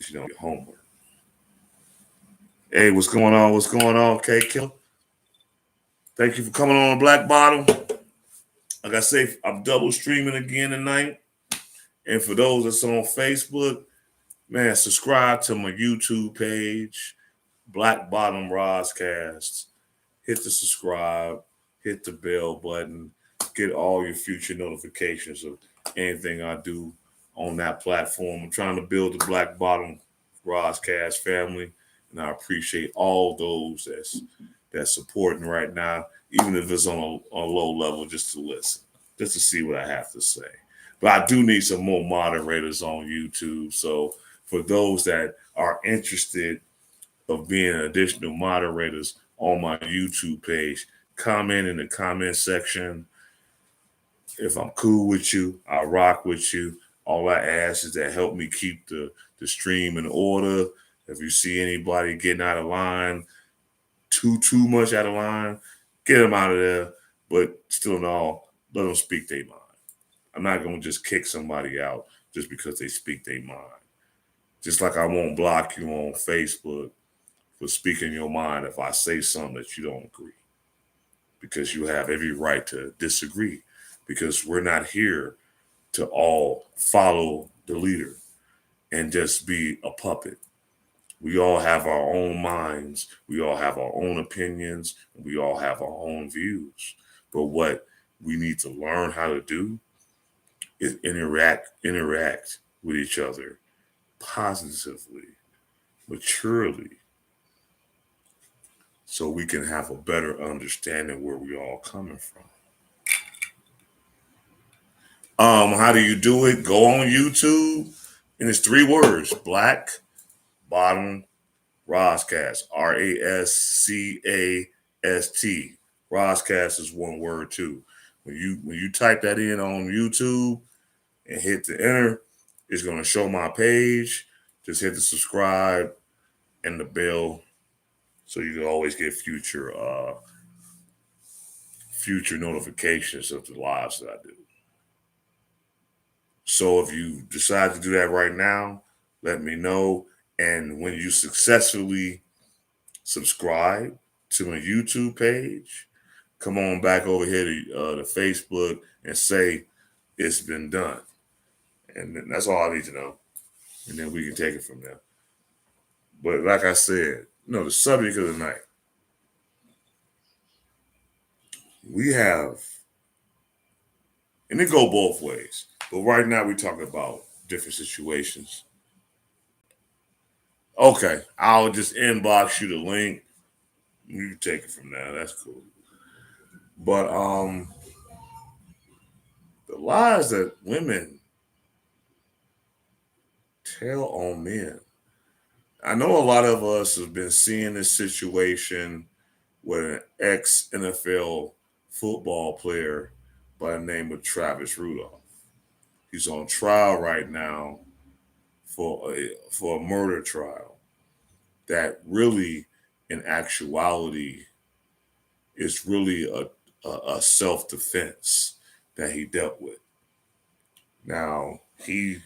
You know, your homework. Hey, what's going on? What's going on, K Killer? Thank you for coming on Black Bottom. like I say, I'm double streaming again tonight. And for those that's on Facebook, man, subscribe to my YouTube page, Black Bottom Roscast. Hit the subscribe, hit the bell button, get all your future notifications of anything I do on that platform. I'm trying to build the Black Bottom Roscast family, and I appreciate all those that's supporting right now, even if it's on a low level, just to listen, just to see what I have to say. But I do need some more moderators on YouTube. So for those that are interested of being additional moderators on my YouTube page, comment in the comment section. If I'm cool with you, I rock with you. All I ask is that help me keep the stream in order. If you see anybody getting out of line, too much out of line, get them out of there. But still in all, let them speak their mind. I'm not going to just kick somebody out just because they speak their mind. Just like I won't block you on Facebook for speaking your mind if I say something that you don't agree. Because you have every right to disagree. Because we're not here to all follow the leader and just be a puppet. We all have our own minds. We all have our own opinions. We all have our own views. But what we need to learn how to do is interact with each other positively, maturely, so we can have a better understanding where we all coming from. How do you do it? Go on YouTube, and it's 3 words: Black Bottom Roscast. RASCAST. Roscast is 1 word too. When you type that in on YouTube and hit the enter, it's going to show my page. Just hit the subscribe and the bell so you can always get future notifications of the lives that I do. So if you decide to do that right now, let me know. And when you successfully subscribe to my YouTube page, come on back over here to Facebook and say it's been done. And that's all I need to know. And then we can take it from there. But like I said, the subject of the night. We have, and it go both ways. But right now we talk about different situations. Okay, I'll just inbox you the link. You can take it from there. That's cool. But the lies that women tell on men. I know a lot of us have been seeing this situation with an ex-NFL football player by the name of Travis Rudolph. He's on trial right now for a murder trial that really, in actuality, is really a self-defense that he dealt with. Now, he,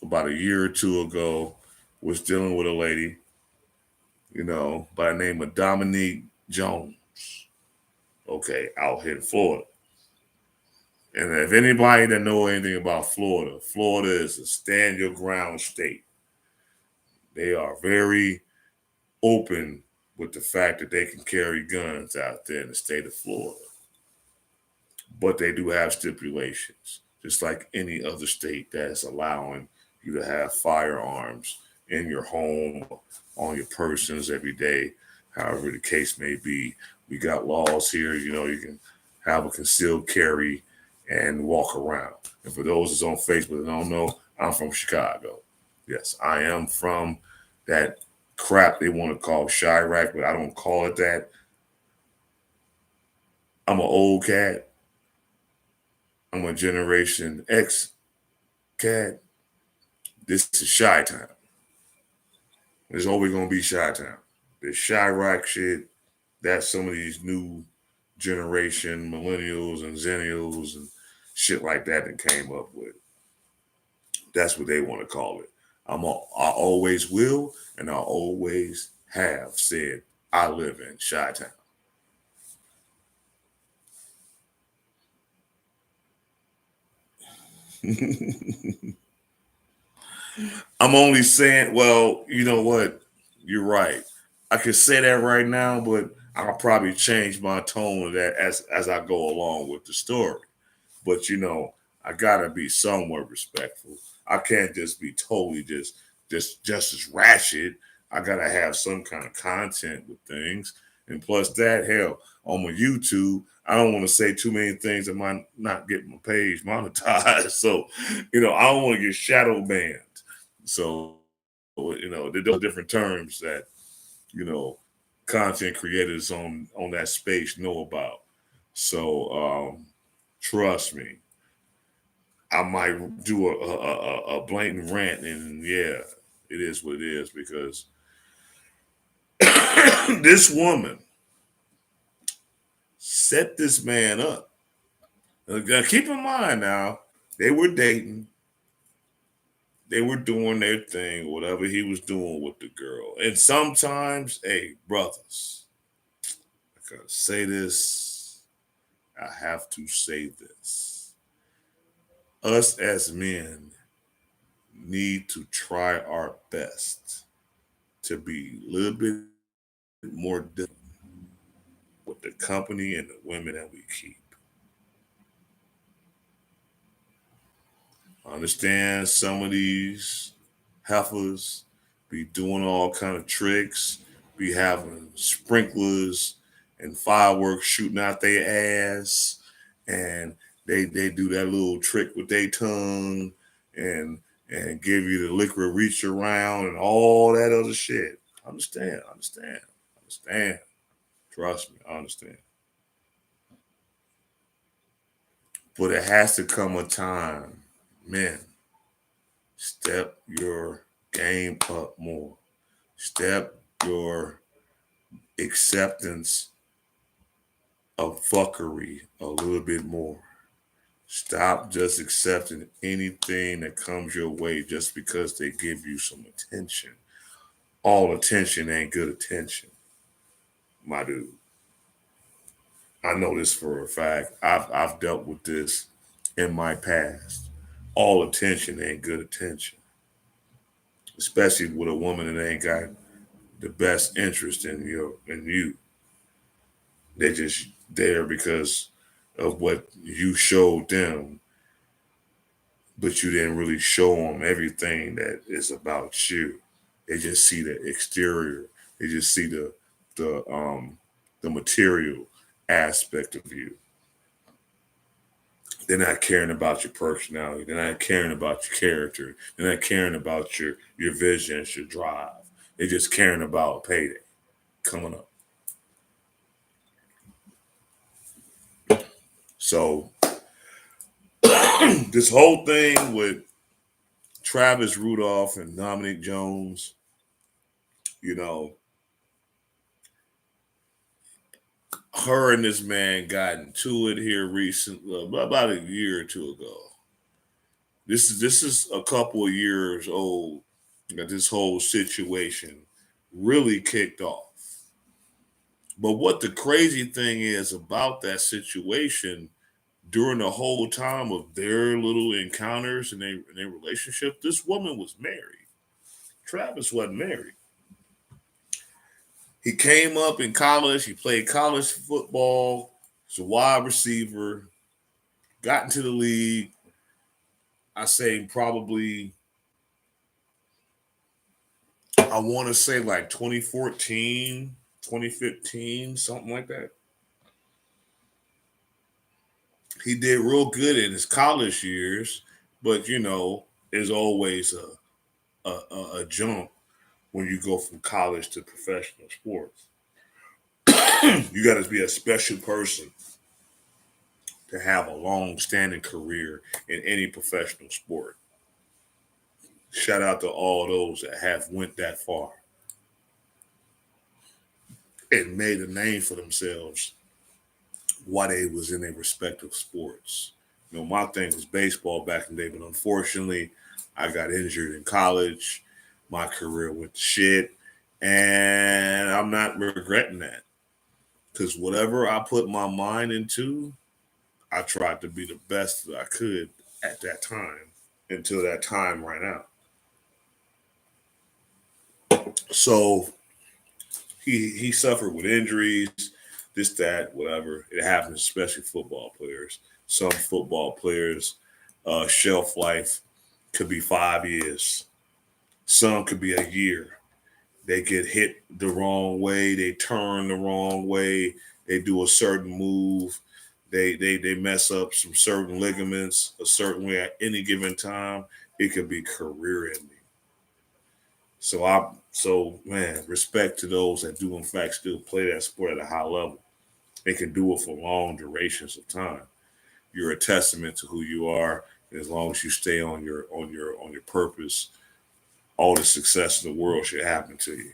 about a year or 2 ago, was dealing with a lady, by the name of Dominique Jones, out here in Florida. And if anybody that know anything about Florida, Florida is a stand your ground state. They are very open with the fact that they can carry guns out there in the state of Florida. But they do have stipulations, just like any other state that's allowing you to have firearms in your home, on your persons every day, however the case may be. We got laws here, you can have a concealed carry and walk around. And for those that's on Facebook that don't know, I'm from Chicago. Yes, I am from that crap they want to call Chirac, but I don't call it that. I'm an old cat. I'm a Generation X cat. This is Chi-Town. There's always going to be Chi-Town. There's Chirac shit. That's some of these new generation millennials and zennials and shit like that came up with. That's what they want to call it. I always will, and I always have said I live in Chi-Town. I'm only saying, well, you know what? You're right. I could say that right now, but I'll probably change my tone of that as I go along with the story. But I gotta be somewhat respectful. I can't just be totally just as ratchet. I gotta have some kind of content with things. And plus that, hell, on my YouTube, I don't want to say too many things that might not get my page monetized. So, I don't want to get shadow banned. So, there are different terms that, you know, content creators on that space know about. So trust me, I might do a blatant rant, and yeah, it is what it is because this woman set this man up. Now, keep in mind now, they were dating, they were doing their thing, whatever he was doing with the girl. And sometimes, hey, brothers, I gotta say this, I have to say this. Us as men need to try our best to be a little bit more disciplined with the company and the women that we keep. I understand some of these heifers be doing all kind of tricks, be having sprinklers and fireworks shooting out their ass, and they do that little trick with their tongue and give you the liquid reach around and all that other shit. Understand. Trust me, I understand. But it has to come a time, man. Step your game up more. Step your acceptance of fuckery a little bit more. Stop just accepting anything that comes your way just because they give you some attention. All attention ain't good attention, my dude. I know this for a fact. I've dealt with this in my past. All attention ain't good attention, especially with a woman that ain't got the best interest in you. They're just there because of what you showed them, but you didn't really show them everything that is about you. They just see the exterior. They just see the material aspect of you. They're not caring about your personality. They're not caring about your character. They're not caring about your vision, your drive. They're just caring about payday coming up. So this whole thing with Travis Rudolph and Dominic Jones, you know, her and this man got into it here recently, about a year or two ago. This is a couple of years old that this whole situation really kicked off. But what the crazy thing is about that situation during the whole time of their little encounters and their relationship, this woman was married. Travis wasn't married. He came up in college. He played college football. He's a wide receiver. Got into the league. I say probably, I want to say like 2014, 2015, something like that. He did real good in his college years, but there's always a jump when you go from college to professional sports. You got to be a special person to have a long-standing career in any professional sport. Shout out to all those that have went that far and made a name for themselves while they was in their respective sports. My thing was baseball back in the day, but unfortunately, I got injured in college. My career went to shit, and I'm not regretting that because whatever I put my mind into, I tried to be the best that I could at that time until that time ran out. So he suffered with injuries, this, that, whatever. It happens, especially football players. Some football players, shelf life could be 5 years. Some could be a year. They get hit the wrong way. They turn the wrong way. They do a certain move. They mess up some certain ligaments a certain way at any given time. It could be career ending. So man, respect to those that do in fact still play that sport at a high level. They can do it for long durations of time. You're a testament to who you are. As long as you stay on your purpose, all the success in the world should happen to you,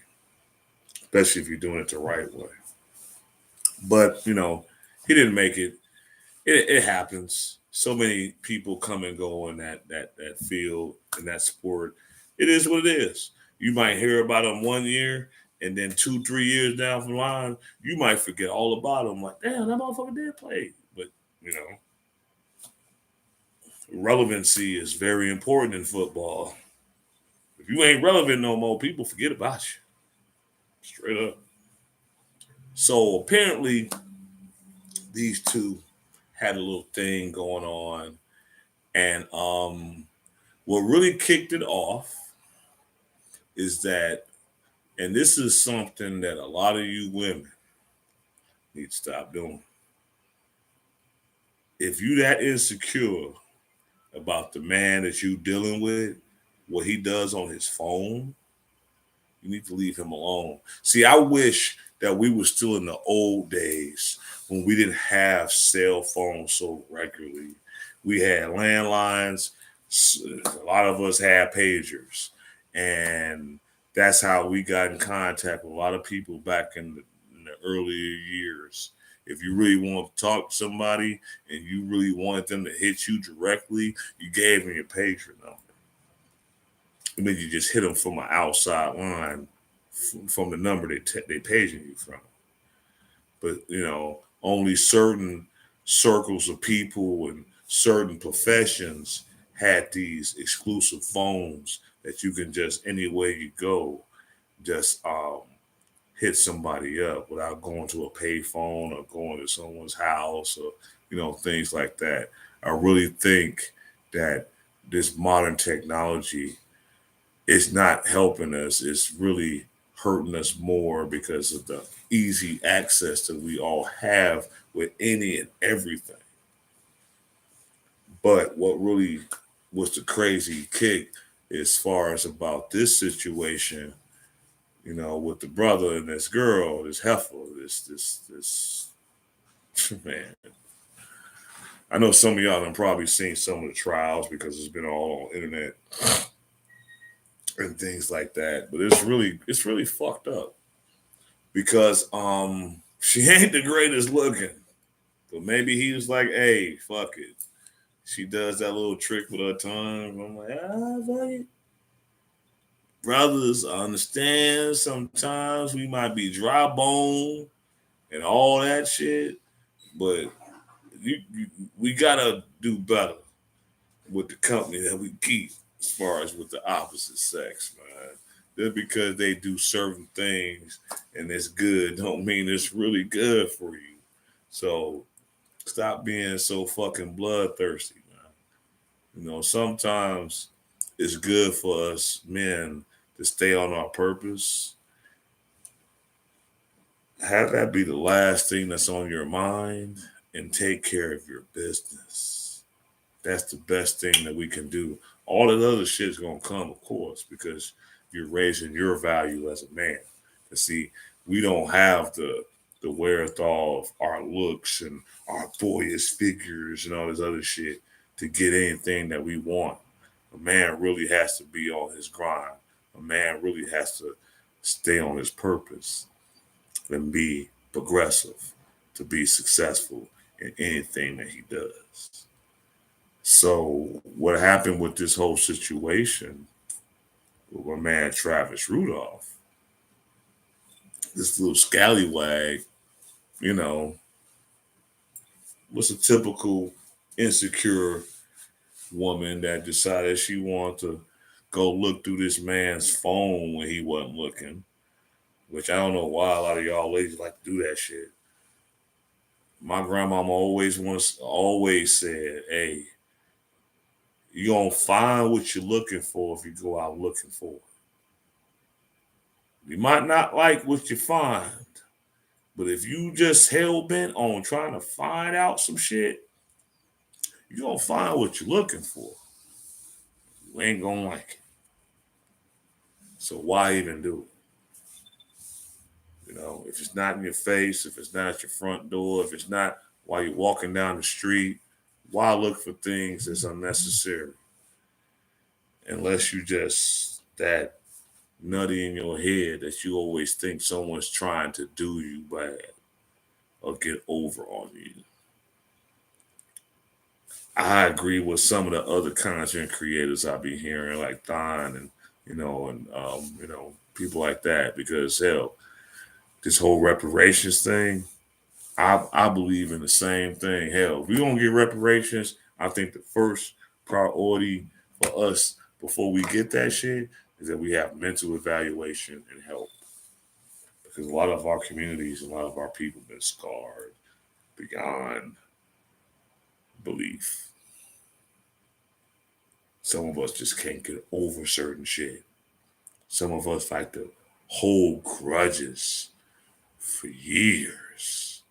especially if you're doing it the right way. But he didn't make it. It happens. So many people come and go in that field in that sport. It is what it is. You might hear about them 1 year, and then 2-3 years down the line, you might forget all about them. Like, damn, that motherfucker did play. But relevancy is very important in football. If you ain't relevant no more, people forget about you. Straight up. So apparently, these two had a little thing going on, and what really kicked it off is that, and this is something that a lot of you women need to stop doing. If you that insecure about the man that you dealing with, what he does on his phone, you need to leave him alone. See, I wish that we were still in the old days when we didn't have cell phones so regularly. We had landlines. A lot of us had pagers. And that's how we got in contact with a lot of people back in the earlier years. If you really want to talk to somebody and you really wanted them to hit you directly, you gave them your pager number. And then you just hit them from an outside line from the number they paging you from. But, only certain circles of people and certain professions had these exclusive phones that you can just, anywhere you go, just hit somebody up without going to a pay phone or going to someone's house or, things like that. I really think that this modern technology is not helping us. It's really hurting us more because of the easy access that we all have with any and everything. But what really was the crazy kick as far as about this situation, with the brother and this girl, this heifer, this man. I know some of y'all have probably seen some of the trials because it's been all on internet and things like that. But it's really fucked up because she ain't the greatest looking. But maybe he was like, hey, fuck it. She does that little trick with her tongue. I'm like, fuck it. Brothers, I understand sometimes we might be dry bone and all that shit, but we gotta do better with the company that we keep as far as with the opposite sex, man. Just because they do certain things and it's good don't mean it's really good for you. So stop being so fucking bloodthirsty, man. Sometimes it's good for us men to stay on our purpose. Have that be the last thing that's on your mind and take care of your business. That's the best thing that we can do. All that other shit's gonna come, of course, because you're raising your value as a man. And see, we don't have the wherewithal of our looks and our boyish figures and all this other shit to get anything that we want. A man really has to be on his grind. A man really has to stay on his purpose and be progressive to be successful in anything that he does. So what happened with this whole situation with my man Travis Rudolph, this little scallywag, was a typical insecure woman that decided she wanted to go look through this man's phone when he wasn't looking, which I don't know why a lot of y'all ladies like to do that shit. My grandmama always said, hey, you're going to find what you're looking for if you go out looking for it. You might not like what you find, but if you just hell-bent on trying to find out some shit, you're going to find what you're looking for. You ain't going to like it. So why even do it? You know, if it's not in your face, if it's not at your front door, if it's not while you're walking down the street, why look for things that's unnecessary? Unless you just that nutty in your head that you always think someone's trying to do you bad or get over on you. I agree with some of the other content creators I be hearing, like Thon and people like that, because hell, this whole reparations thing, I believe in the same thing. Hell, if we're gonna get reparations, I think the first priority for us before we get that shit is that we have mental evaluation and help. Because a lot of our communities, a lot of our people been scarred beyond belief. Some of us just can't get over certain shit. Some of us like to hold grudges for years.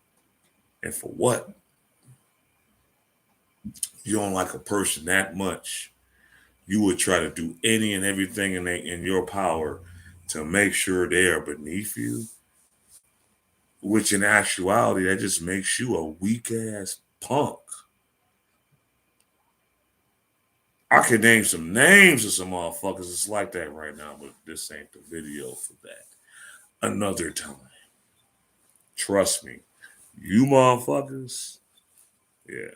And for what? You don't like a person that much, you would try to do any and everything in your power to make sure they are beneath you, which in actuality, that just makes you a weak ass punk. I could name some names of some motherfuckers that's like that right now, but this ain't the video for that. Another time. Trust me, you motherfuckers, yeah,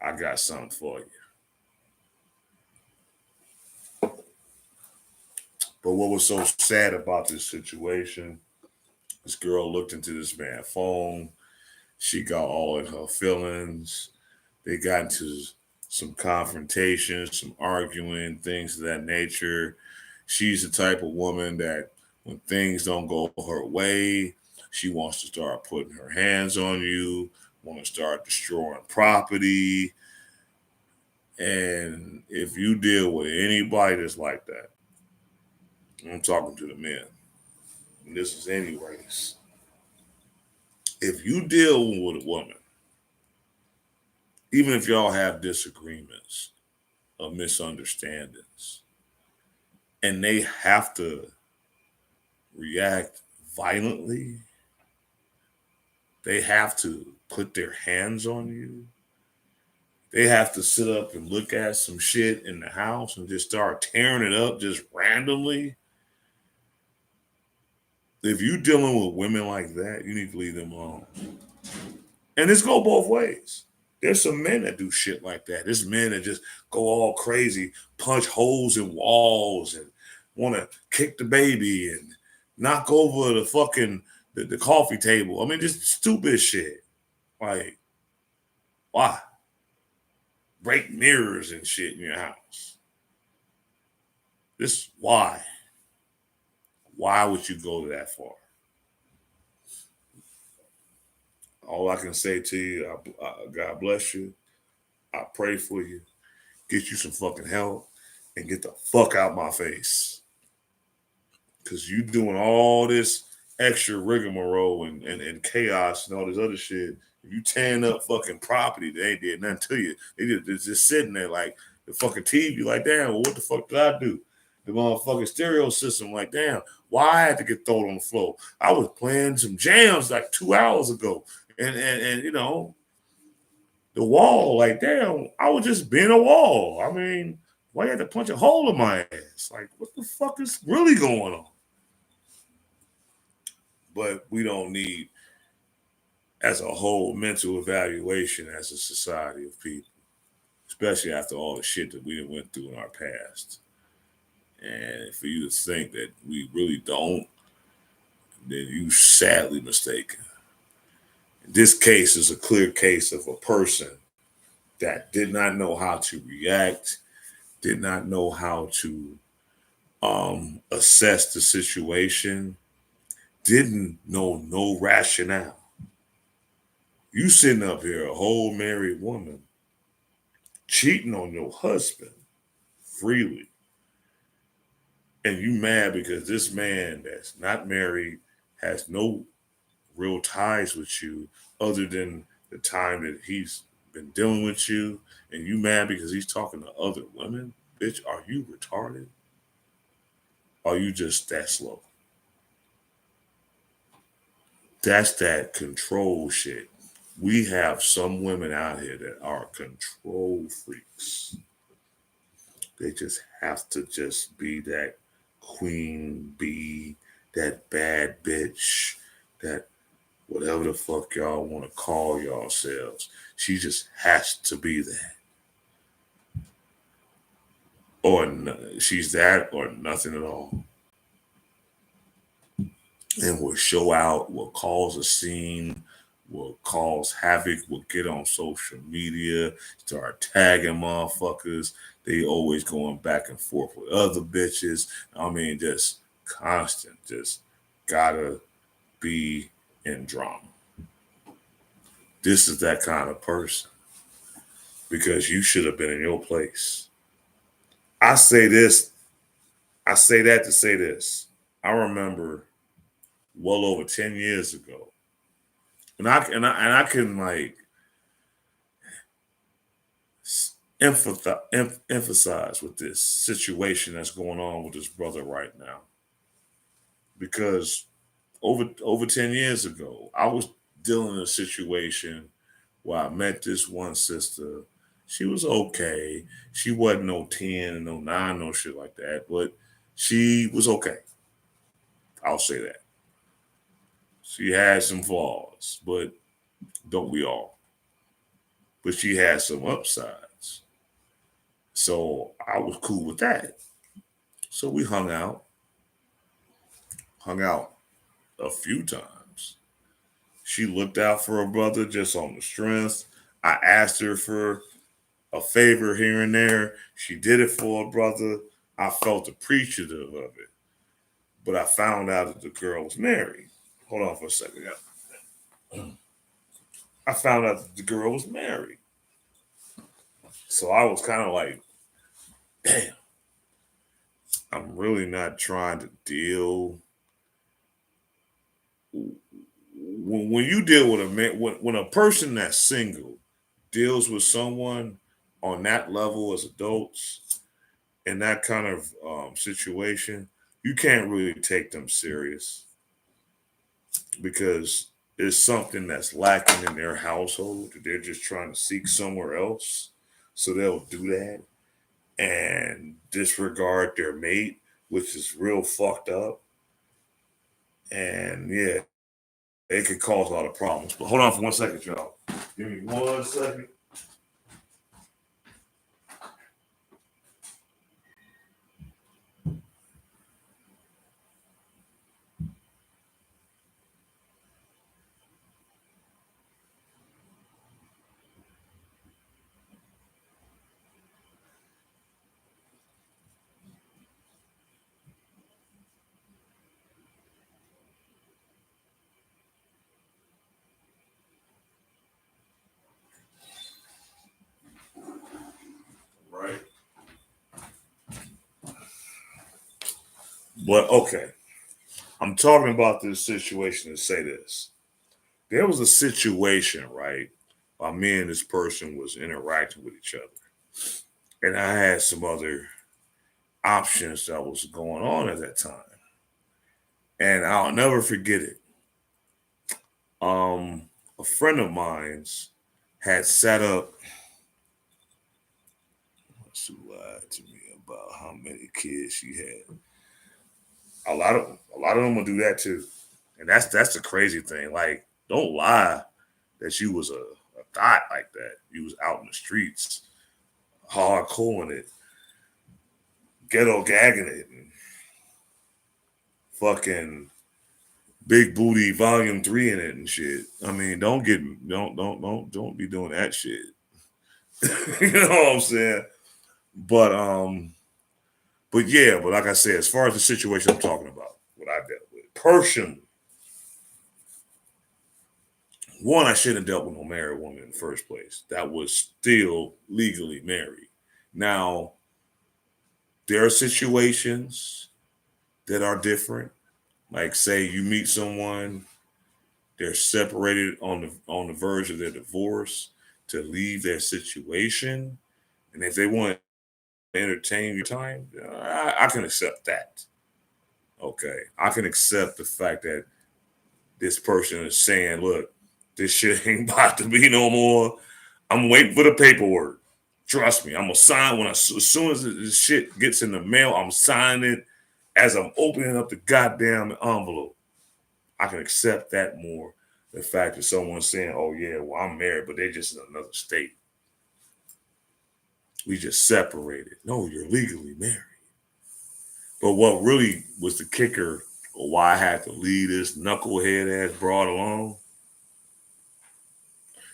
I got something for you. But what was so sad about this situation, this girl looked into this man's phone. She got all in her feelings. They got into some confrontations, some arguing, things of that nature. She's the type of woman that when things don't go her way, she wants to start putting her hands on you, want to start destroying property. And if you deal with anybody that's like that, I'm talking to the men, and this is any race. If you deal with a woman, even if y'all have disagreements or misunderstandings, and they have to react violently, they have to put their hands on you, they have to sit up and look at some shit in the house and just start tearing it up just randomly. If you're dealing with women like that, you need to leave them alone. And this go both ways. There's some men that do shit like that. There's men that just go all crazy, punch holes in walls and want to kick the baby and knock over the fucking the coffee table. I mean, just stupid shit. Like, why? Break mirrors and shit in your house. This why? Why would you go that far? All I can say to you, God bless you. I pray for you. Get you some fucking help and get the fuck out my face. Because you doing all this extra rigmarole and chaos and all this other shit. If you tearing up fucking property, they ain't did nothing to you. They're just sitting there like the fucking TV, like, damn, well, what the fuck did I do? The motherfucking stereo system, like, damn, why I had to get thrown on the floor? I was playing some jams like 2 hours ago. And you know, the wall, like, damn, I was just being a wall. I mean, why you had to punch a hole in my ass? Like, what the fuck is really going on? But we don't need, as a whole, mental evaluation as a society of people, especially after all the shit that we went through in our past. And for you to think that we really don't, then you sadly mistaken. This case is a clear case of a person that did not know how to react, did not know how to assess the situation, didn't know no rationale. You sitting up here, a whole married woman, cheating on your husband freely, and you mad because this man that's not married has no real ties with you other than the time that he's been dealing with you, and you mad because he's talking to other women? Bitch, are you retarded? Are you just that slow? That's that control shit. We have some women out here that are control freaks. They just have to just be that queen bee, that bad bitch, that whatever the fuck y'all want to call yourselves. She just has to be that. Or she's that or nothing at all. And will show out, will cause a scene, will cause havoc, will get on social media, start tagging motherfuckers. They always going back and forth with other bitches. I mean, just constant, just gotta be in drama. This is that kind of person because you should have been in your place. I say this, I say that to say this. I remember well over 10 years ago, and I can like emphasize with this situation that's going on with this brother right now, because over 10 years ago, I was dealing in a situation where I met this one sister. She was okay. She wasn't no 10 and no 9, no shit like that, but she was okay. I'll say that. She had some flaws, but don't we all? But she had some upsides. So I was cool with that. So we hung out a few times. She looked out for her brother just on the strength. I asked her for a favor here and there. She did it for her brother. I felt appreciative of it. But I found out that the girl was married. Hold on for a second. I found out that the girl was married. So I was kind of like, damn, I'm really not trying to deal. When you deal with a man, when a person that's single deals with someone on that level as adults in that kind of situation, you can't really take them serious because it's something that's lacking in their household. They're just trying to seek somewhere else. So they'll do that and disregard their mate, which is real fucked up. And yeah, it could cause a lot of problems. But hold on for 1 second, y'all. Give me 1 second. Right. But okay. I'm talking about this situation to say this. There was a situation, right? While me and this person was interacting with each other. And I had some other options that was going on at that time. And I'll never forget it. A friend of mine's had set up. She lied to me about how many kids she had. A lot of them will do that too, and that's the crazy thing. Like, don't lie that you was a thought like that. You was out in the streets, hardcore in it, ghetto gagging it, and fucking big booty volume 3 in it and shit. I mean, don't be doing that shit. You know what I'm saying? But yeah, but like I said, as far as the situation I'm talking about, what I dealt with personally, one, I shouldn't have dealt with no married woman in the first place. That was still legally married. Now, there are situations that are different. Like, say you meet someone, they're separated on the verge of their divorce to leave their situation, and if they want to entertain your time, I can accept that. Okay, I can accept the fact that this person is saying, "Look, this shit ain't about to be no more. I'm waiting for the paperwork. Trust me, I'm gonna sign as soon as the shit gets in the mail. I'm signing it as I'm opening up the goddamn envelope. I can accept that more. The fact that someone's saying, "Oh yeah, well I'm married, but they're just in another state. We just separated." No, you're legally married. But what really was the kicker, or why I had to leave this knucklehead ass broad alone?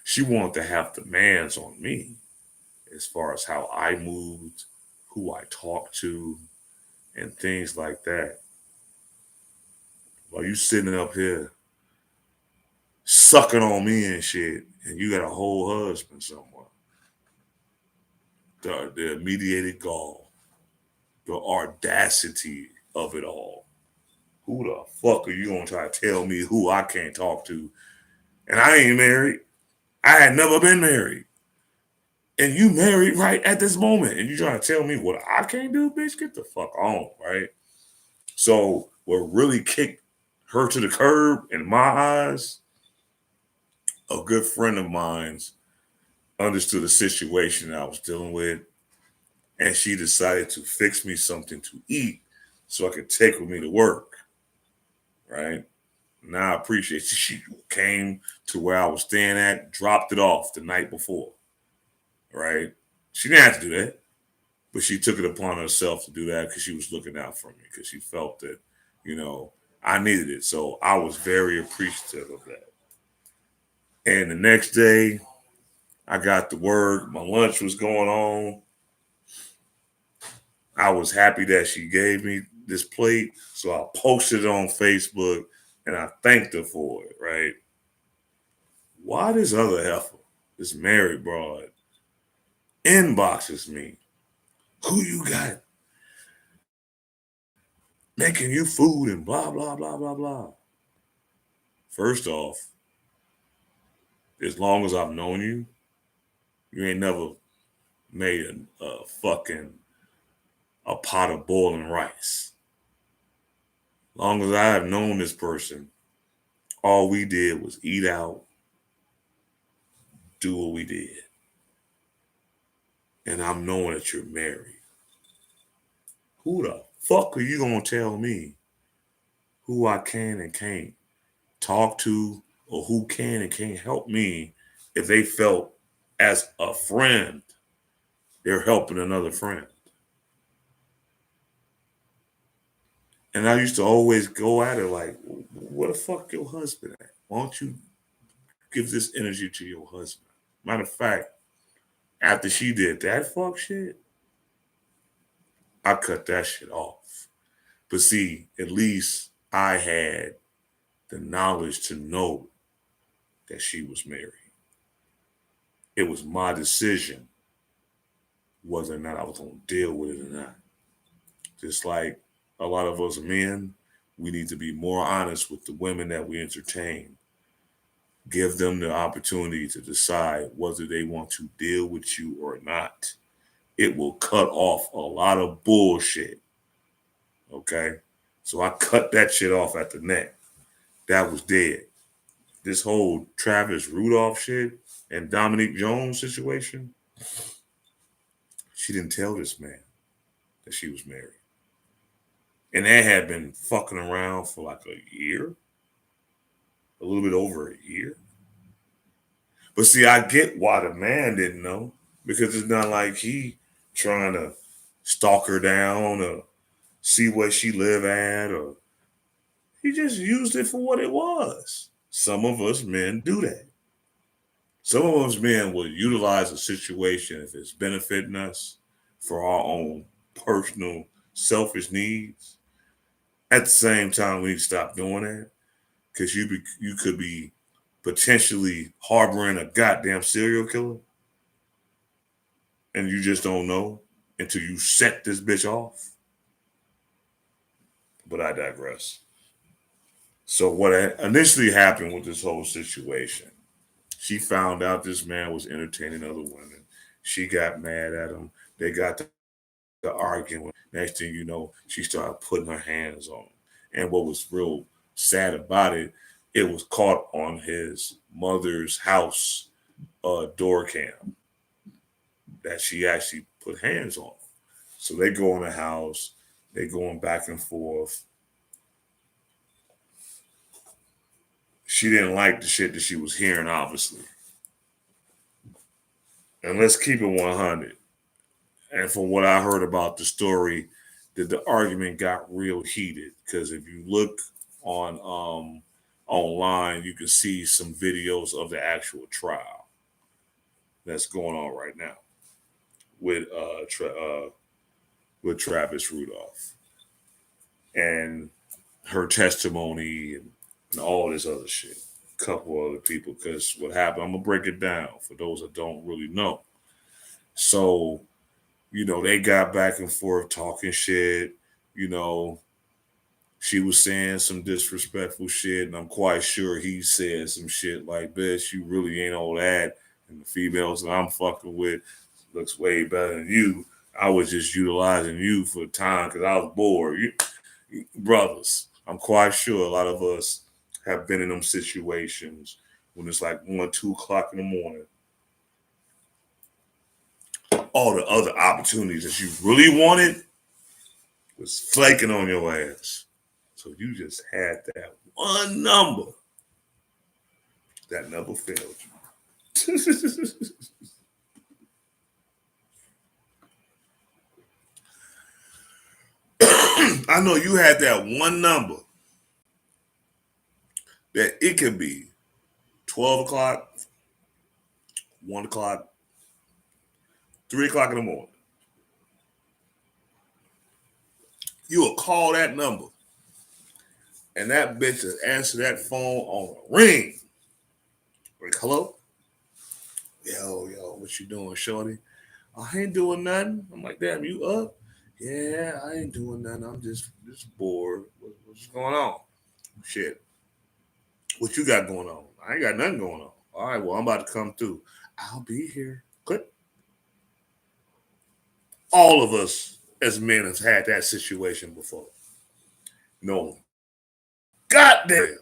She wanted to have demands on me as far as how I moved, who I talked to, and things like that. While you sitting up here sucking on me and shit, and you got a whole husband somewhere. The immediate gall, the audacity of it all. Who the fuck are you gonna try to tell me who I can't talk to? And I ain't married. I had never been married. And you married right at this moment. And you trying to tell me what I can't do, bitch? Get the fuck on, right? So what really kicked her to the curb in my eyes, a good friend of mine's understood the situation I was dealing with, and she decided to fix me something to eat so I could take with me to work. Right now, I appreciate she came to where I was staying at, dropped it off the night before. Right, she didn't have to do that, but she took it upon herself to do that because she was looking out for me because she felt that, you know, I needed it. So I was very appreciative of that. And the next day, I got to work. My lunch was going on. I was happy that she gave me this plate. So I posted it on Facebook and I thanked her for it, right? Why this other heifer, this married broad, inboxes me? Who you got making you food and blah, blah, blah, blah, blah. First off, as long as I've known you, you ain't never made a fucking a pot of boiling rice. Long as I have known this person, all we did was eat out, do what we did. And I'm knowing that you're married. Who the fuck are you gonna tell me who I can and can't talk to, or who can and can't help me if they felt as a friend they're helping another friend? And I used to always go at her like, "What the fuck your husband at? Why don't you give this energy to your husband?" Matter of fact, after she did that fuck shit, I cut that shit off. But see, at least I had the knowledge to know that she was married. It was my decision whether or not I was going to deal with it or not. Just like a lot of us men, we need to be more honest with the women that we entertain. Give them the opportunity to decide whether they want to deal with you or not. It will cut off a lot of bullshit. Okay? So I cut that shit off at the neck. That was dead. This whole Travis Rudolph shit and Dominique Jones situation, she didn't tell this man that she was married. And they had been fucking around for like a year, a little bit over a year. But see, I get why the man didn't know, because it's not like he trying to stalk her down or see where she live at, or he just used it for what it was. Some of us men do that. Some of us men will utilize a situation if it's benefiting us for our own personal selfish needs. At the same time, we need to stop doing that because you could be potentially harboring a goddamn serial killer, and you just don't know until you set this bitch off. But I digress. So what initially happened with this whole situation, she found out this man was entertaining other women. She got mad at him. They got to arguing. Next thing you know, she started putting her hands on him. And what was real sad about it, it was caught on his mother's house door cam that she actually put hands on. So they go in the house, they going back and forth. She didn't like the shit that she was hearing, obviously. And let's keep it 100. And from what I heard about the story, that the argument got real heated. Because if you look on online, you can see some videos of the actual trial that's going on right now with Travis Rudolph and her testimony and all this other shit. A couple other people, because what happened, I'm gonna break it down for those that don't really know. So, they got back and forth talking shit. She was saying some disrespectful shit, and I'm quite sure he said some shit like, bitch, you really ain't all that. And the females that I'm fucking with looks way better than you. I was just utilizing you for time because I was bored. Brothers, I'm quite sure a lot of us have been in them situations when it's like 1, 2 o'clock in the morning. All the other opportunities that you really wanted was flaking on your ass. So you just had that one number. That number failed you. I know you had that one number that it could be 12 o'clock, 1 o'clock, 3 o'clock in the morning. You will call that number and that bitch will answer that phone on a ring. Like, hello? Yo, what you doing, shorty? I ain't doing nothing. I'm like, damn, you up? Yeah, I ain't doing nothing. I'm just bored. What's going on? Shit. What you got going on? I ain't got nothing going on. All right, well, I'm about to come through. I'll be here. Click. All of us as men have had that situation before. No. Goddamn.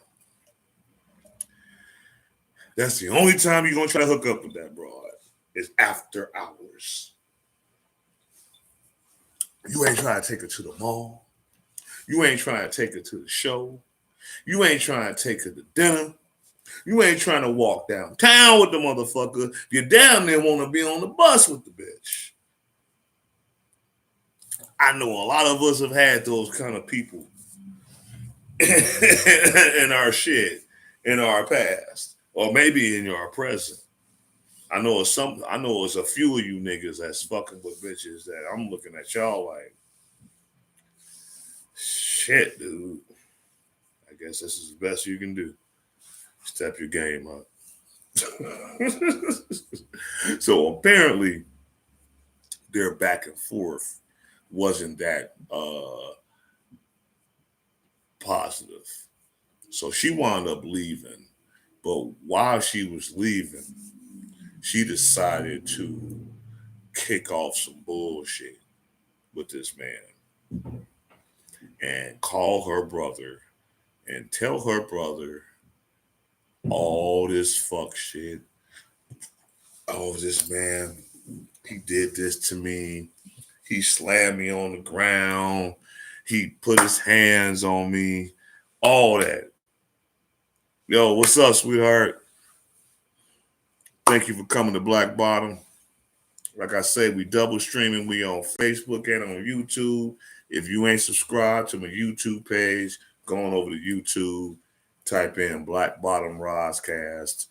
That's the only time you're going to try to hook up with that broad is after hours. You ain't trying to take her to the mall. You ain't trying to take her to the show. You ain't trying to take her to dinner. You ain't trying to walk downtown with the motherfucker. You damn near want to be on the bus with the bitch. I know a lot of us have had those kind of people in our shit, in our past, or maybe in our present. I know it's a few of you niggas that's fucking with bitches that I'm looking at y'all like, shit, dude. I guess this is the best you can do. Step your game up. So apparently their back and forth wasn't that positive. So she wound up leaving. But while she was leaving, she decided to kick off some bullshit with this man and call her brother and tell her brother all this fuck shit. Oh, this man, he did this to me. He slammed me on the ground. He put his hands on me. All that. Yo, what's up, sweetheart? Thank you for coming to Black Bottom. Like I said, we double streaming. We on Facebook and on YouTube. If you ain't subscribed to my YouTube page, go on over to YouTube, type in Black Bottom Rozcast.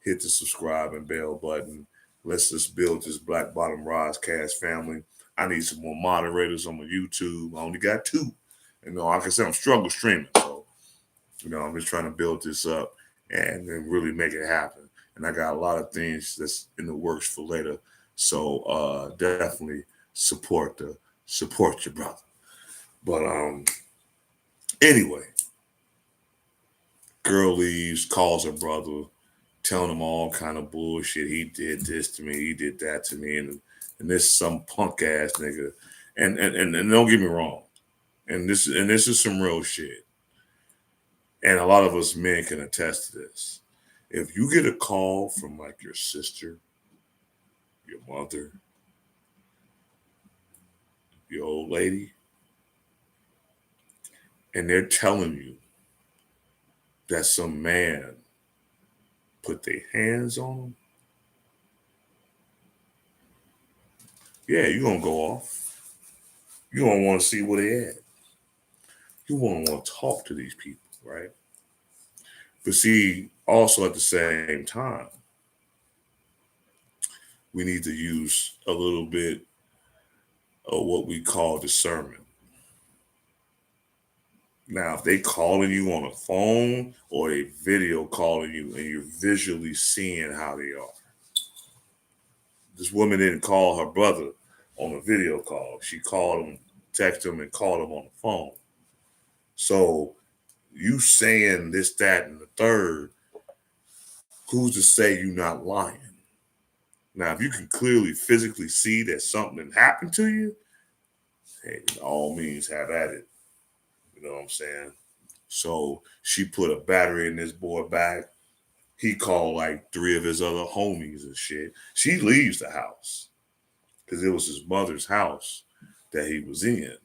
hit the subscribe and bell button. Let's just build this Black Bottom Rozcast family. I need some more moderators on my YouTube. I only got 2. Like I said, I'm struggle streaming. So, I'm just trying to build this up and then really make it happen. And I got a lot of things that's in the works for later. So definitely support your brother. But anyway, girl leaves, calls her brother, telling him all kind of bullshit. He did this to me, he did that to me, and this some punk ass nigga. And don't get me wrong, and this is some real shit. And a lot of us men can attest to this. If you get a call from like your sister, your mother, your old lady, and they're telling you that some man put their hands on them, yeah, you're going to go off. You're going to want to see where they at. You want to talk to these people, right? But see, also at the same time, we need to use a little bit of what we call discernment. Now, if they calling you on a phone or they video calling you and you're visually seeing how they are. This woman didn't call her brother on a video call. She called him, texted him, and called him on the phone. So you saying this, that, and the third, who's to say you're not lying? Now, if you can clearly physically see that something happened to you, hey, by all means, have at it. You know what I'm saying? So she put a battery in this boy back. He called like 3 of his other homies and shit. She leaves the house because it was his mother's house that he was in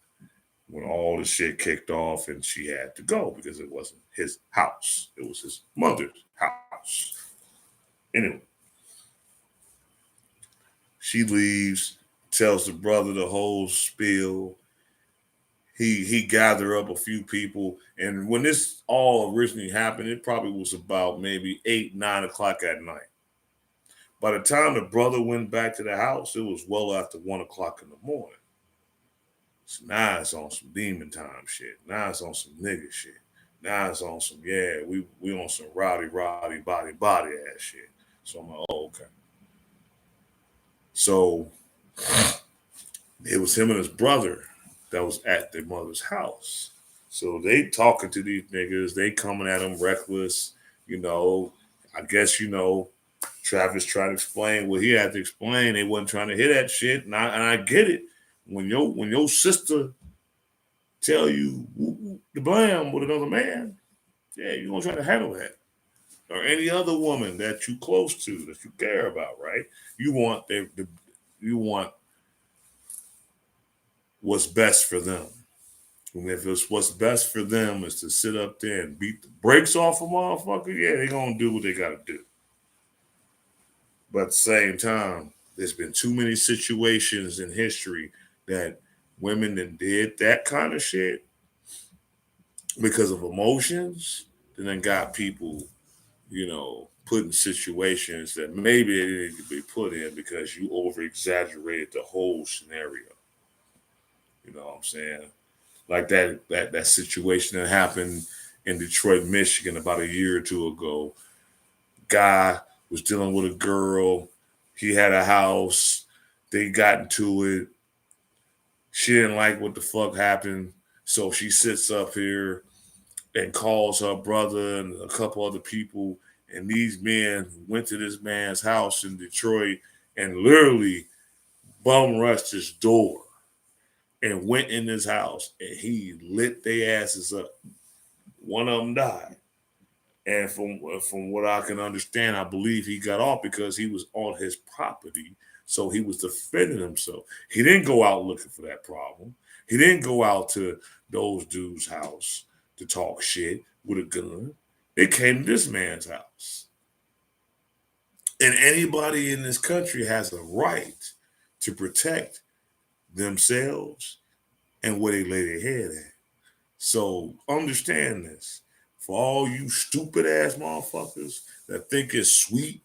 when all the shit kicked off, and she had to go because it wasn't his house. It was his mother's house. Anyway, she leaves, tells the brother the whole spiel. He gathered up a few people, and when this all originally happened, it probably was about maybe 8, 9 o'clock at night. By the time the brother went back to the house, it was well after 1 o'clock in the morning. So now it's on some demon time shit. Now it's on some nigga shit. Now it's on some, yeah, we on some rowdy, body ass shit. So I'm like, oh, okay. So it was him and his brother that was at their mother's house. So they talking to these niggas. They coming at them reckless. I guess, Travis tried to explain what he had to explain. They wasn't trying to hear that shit. And I get it. When your sister tell you the blam with another man, yeah, you're going to try to handle that. Or any other woman that you close to, that you care about, right? You want what's best for them. And if it's what's best for them is to sit up there and beat the brakes off a motherfucker, yeah, they're going to do what they got to do. But at the same time, there's been too many situations in history that women that did that kind of shit because of emotions, then got people, put in situations that maybe they didn't need to be put in because you over-exaggerated the whole scenario. You know what I'm saying? Like that situation that happened in Detroit, Michigan about a year or two ago. Guy was dealing with a girl. He had a house. They got into it. She didn't like what the fuck happened. So she sits up here and calls her brother and a couple other people. And these men went to this man's house in Detroit and literally bum rushed his door and went in his house. And he lit their asses up. One of them died. And from what I can understand, I believe he got off because he was on his property. So he was defending himself. He didn't go out looking for that problem. He didn't go out to those dudes' house to talk shit with a gun. They came to this man's house. And anybody in this country has a right to protect themselves and where they lay their head at. So understand this. For all you stupid ass motherfuckers that think it's sweet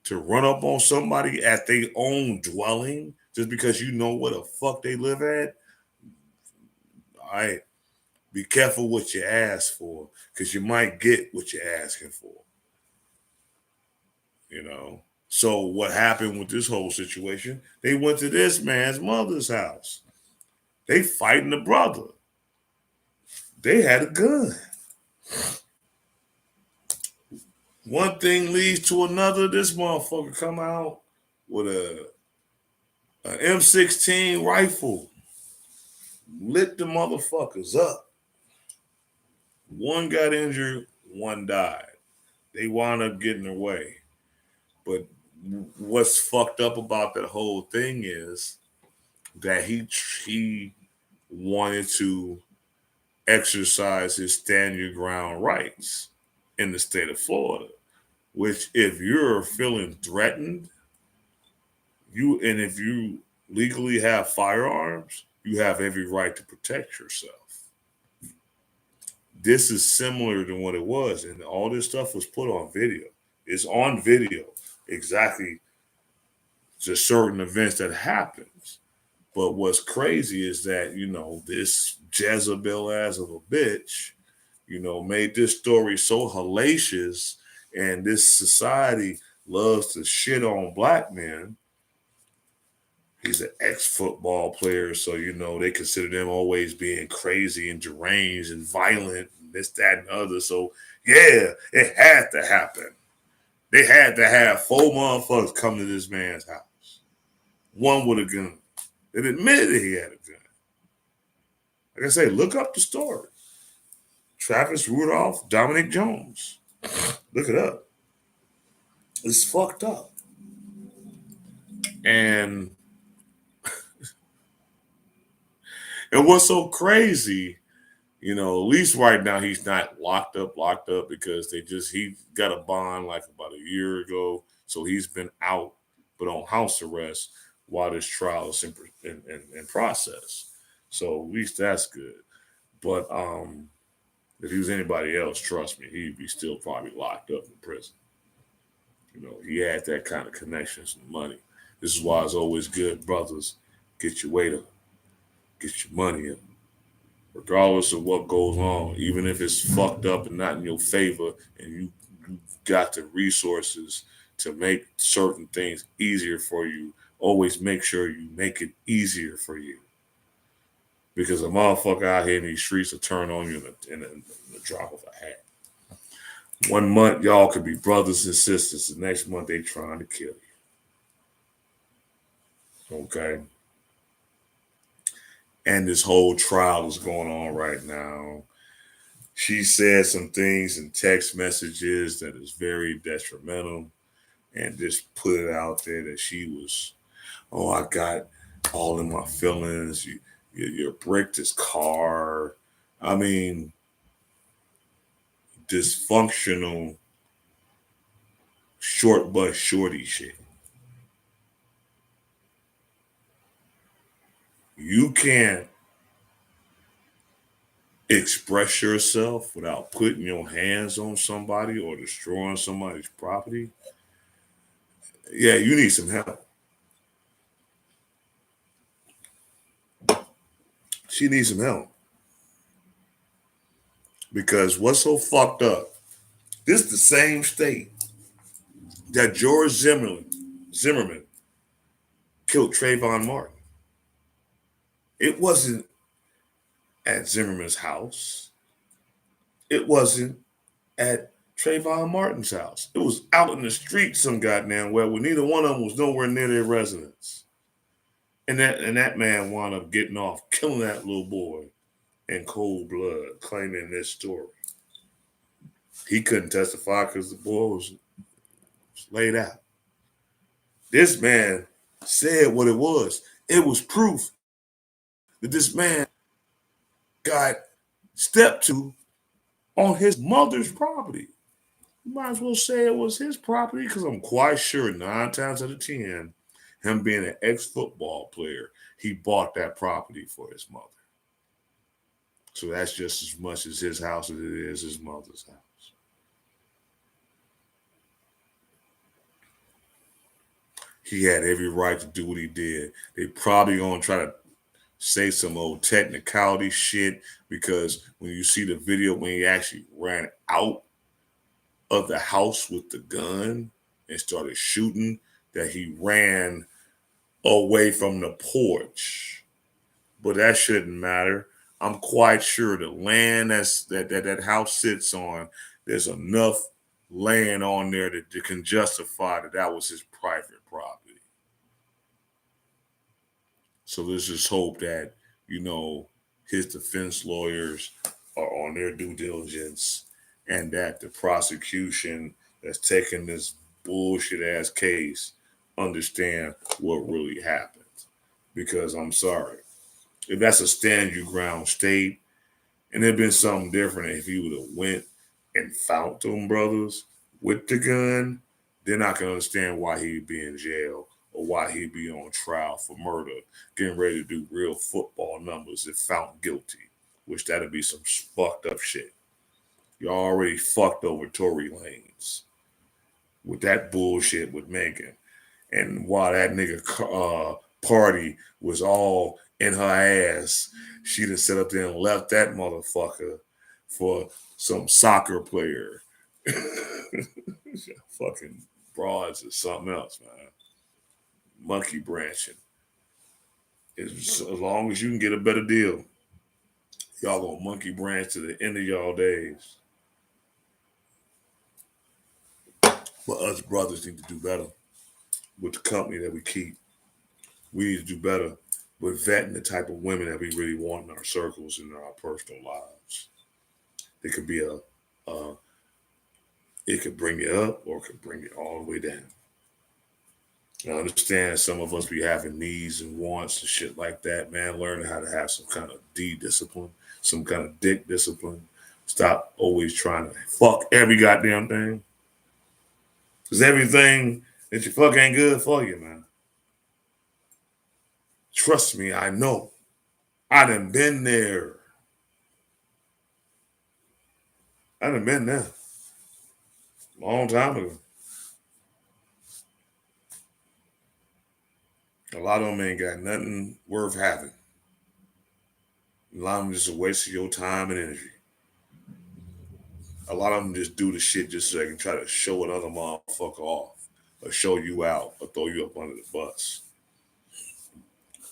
to run up on somebody at their own dwelling just because you know where the fuck they live at, all right, be careful what you ask for, because you might get what you're asking for. You know? So what happened with this whole situation? They went to this man's mother's house. They fighting the brother. They had a gun. One thing leads to another. This motherfucker come out with a M16 rifle, lit the motherfuckers up. One got injured, one died. They wound up getting away. But what's fucked up about that whole thing is that he wanted to exercise his stand your ground rights in the state of Florida, which if you're feeling threatened, if you legally have firearms, you have every right to protect yourself. This is similar to what it was, and all this stuff was put on video. It's on video, exactly to certain events that happens. But what's crazy is that, this Jezebel ass of a bitch, made this story so hellacious, and this society loves to shit on black men. He's an ex-football player, so, they consider them always being crazy and deranged and violent, and this, that, and other. So, yeah, it had to happen. They had to have 4 motherfuckers come to this man's house. One with a gun. It admitted that he had a gun. Like I say, look up the story. Travis Rudolph, Dominic Jones. Look it up. It's fucked up. And what's so crazy, at least right now he's not locked up because he got a bond like about a year ago. So he's been out, but on house arrest while this trial is in process. So at least that's good. But if he was anybody else, trust me, he'd be still probably locked up in prison. He had that kind of connections and money. This is why it's always good, brothers, get your weight up, get your money up. Regardless of what goes on, even if it's fucked up and not in your favor, and you got the resources to make certain things easier for you, always make sure you make it easier for you. Because a motherfucker out here in these streets will turn on you in the drop of a hat. 1 month, y'all could be brothers and sisters. The next month, they trying to kill you. Okay? And this whole trial is going on right now. She said some things in text messages that is very detrimental, and just put it out there that she was, I got all in my feelings. You bricked his car. I mean, dysfunctional short but shorty shit. You can't express yourself without putting your hands on somebody or destroying somebody's property. Yeah, you need some help. She needs some help. Because what's so fucked up, this is the same state that George Zimmerman killed Trayvon Martin. It wasn't at Zimmerman's house. It wasn't at Trayvon Martin's house. It was out in the street some goddamn where neither one of them was nowhere near their residence. And that man wound up getting off, killing that little boy in cold blood, claiming this story. He couldn't testify because the boy was laid out. This man said what it was. It was proof that this man got stepped to on his mother's property. You might as well say it was his property, because I'm quite sure 9 times out of 10, him being an ex-football player, he bought that property for his mother. So that's just as much as his house as it is his mother's house. He had every right to do what he did. They probably gonna try to say some old technicality shit because when you see the video when he actually ran out of the house with the gun and started shooting, that he ran away from the porch. But that shouldn't matter. I'm quite sure the land that house sits on, there's enough land on there that can justify that was his private property. So let's just hope that, his defense lawyers are on their due diligence and that the prosecution that's taking this bullshit ass case understand what really happened. Because I'm sorry, if that's a stand your ground state, and it'd been something different if he would have went and found them brothers with the gun, then I can understand why he'd be in jail or why he'd be on trial for murder, getting ready to do real football numbers if found guilty, which that'd be some fucked up shit. You already fucked over Tory Lanez with that bullshit with Megan. And while that nigga party was all in her ass, she done sat up there and left that motherfucker for some soccer player. Fucking broads or something else, man. Monkey branching. As long as you can get a better deal, y'all gonna monkey branch to the end of y'all days. But us brothers need to do better with the company that we keep. We need to do better with vetting the type of women that we really want in our circles and in our personal lives. It could be it could bring you up or it could bring you all the way down. I understand some of us be having needs and wants and shit like that, man. Learning how to have some kind of D discipline, some kind of dick discipline. Stop always trying to fuck every goddamn thing. Because everything that you fuck ain't good for you, man. Trust me, I know. I done been there. I done been there. Long time ago. A lot of them ain't got nothing worth having. A lot of them just a waste of your time and energy. A lot of them just do the shit just so they can try to show another motherfucker off or show you out or throw you up under the bus.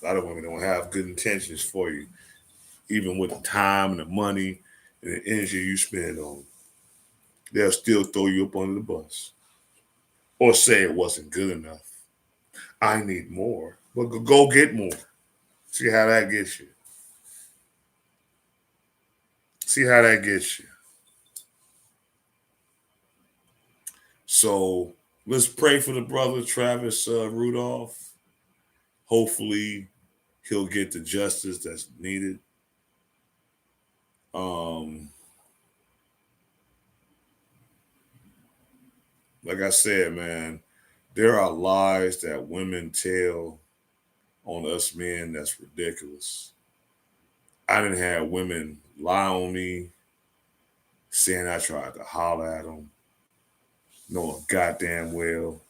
A lot of women don't have good intentions for you, even with the time and the money and the energy you spend on them. They'll still throw you up under the bus or say it wasn't good enough. I need more. But go get more. See how that gets you. See how that gets you. So let's pray for the brother Travis Rudolph. Hopefully he'll get the justice that's needed. Like I said, man, there are lies that women tell on us men that's ridiculous. I didn't have women lie on me, saying I tried to holler at them, knowing goddamn well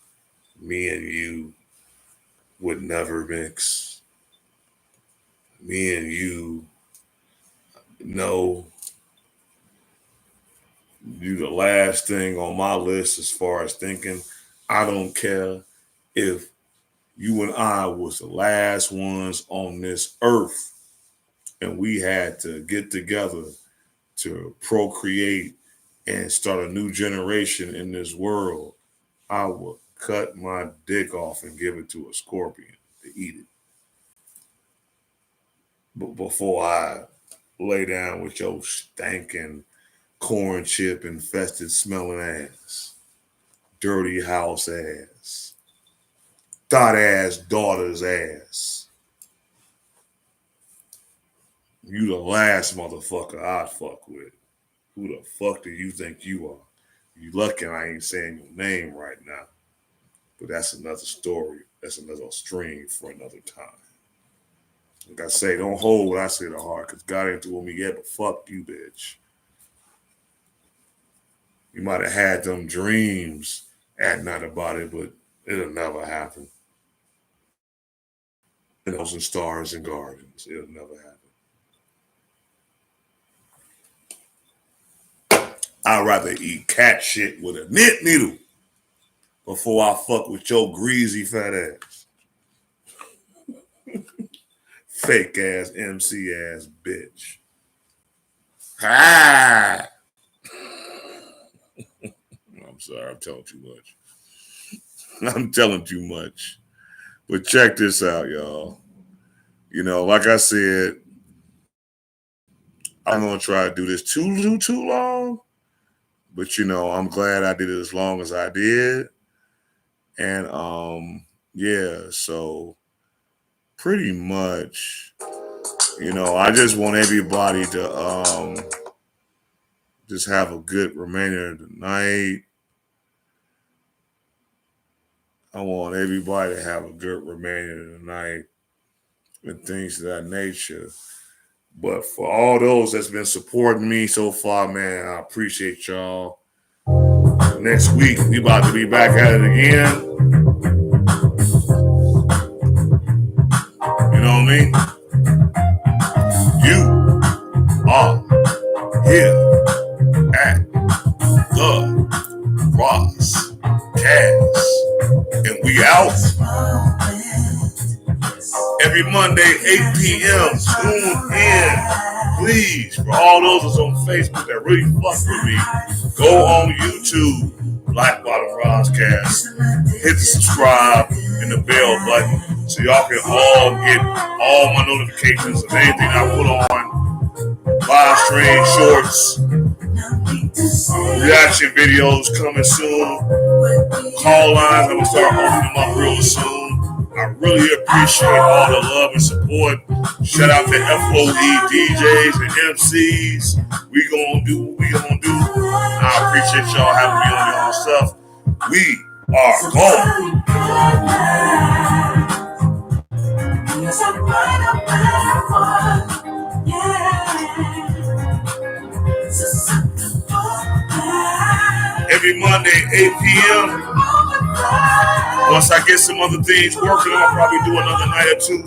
me and you would never mix. Me and you know you the last thing on my list as far as thinking. I don't care if you and I was the last ones on this earth and we had to get together to procreate and start a new generation in this world. I would cut my dick off and give it to a scorpion to eat it. But before I lay down with your stinking corn chip infested smelling ass, dirty house ass, thought ass daughter's ass. You the last motherfucker I'd fuck with. Who the fuck do you think you are? You lucky I ain't saying your name right now. But that's another story. That's another stream for another time. Like I say, don't hold what I say to heart, because God ain't through with me yet, but fuck you, bitch. You might have had them dreams at night about it, but it'll never happen. and stars and gardens. It'll never happen. I'd rather eat cat shit with a knit needle before I fuck with your greasy fat ass. Fake ass MC ass bitch. Ah! I'm sorry, I'm telling too much. I'm telling too much. But check this out, y'all. You know, like I said, I'm gonna try to do this too long. But you know, I'm glad I did it as long as I did. And yeah, so pretty much, you know, I just want everybody to just have a good remainder of the night. I want everybody to have a good remainder of the night and things of that nature. But for all those that's been supporting me so far, man, I appreciate y'all. Next week, we about to be back at it again. You know what I mean? You are here at the Ross Cast. And we out every Monday, 8 p.m. Tune in. Please, for all those that's on Facebook that really fuck with me, go on YouTube, Black Bottom Roscast, hit the subscribe and the bell button so y'all can all get all my notifications of anything I put on, live stream, shorts, reaction videos coming soon, call lines, I'm going to start opening them up real soon. I really appreciate all the love and support. Shout out to FOE DJs and MCs. We gonna do what we gonna do. I appreciate y'all having me on y'all stuff. We are gone. Every Monday, 8 p.m. Once I get some other things working, I'll probably do another night or two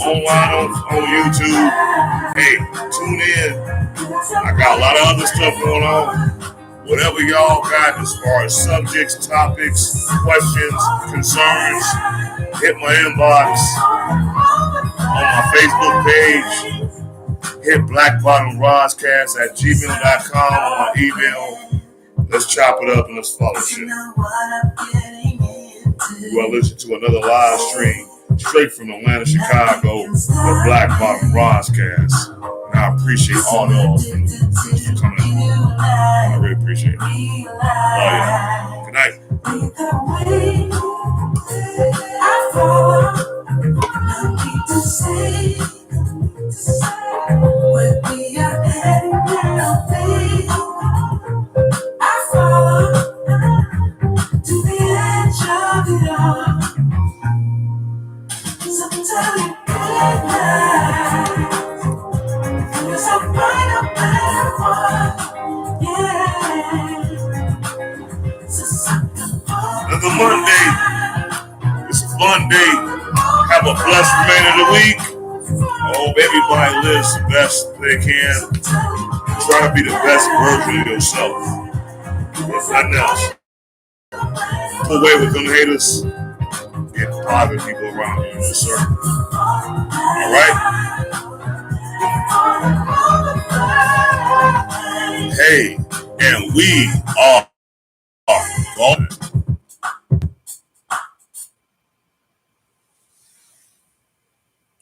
online on YouTube. Hey, tune in. I got a lot of other stuff going on. Whatever y'all got as far as subjects, topics, questions, concerns, hit my inbox on my Facebook page. Hit blackbottomroscast@gmail.com on my email. Let's chop it up and let's follow shit. You are listening to another live stream straight from Atlanta, Chicago, the Black Bottom Roscast. And I appreciate all those for coming on. I really appreciate it. Oh, yeah. Good night. Another Monday. It's a fun day. Have a blessed remainder of the week. I hope everybody lives the best they can. Try to be the best version of yourself. If nothing else. Pull away with them haters. Get positive people around you in the circle. Alright? Hey, and we are gone.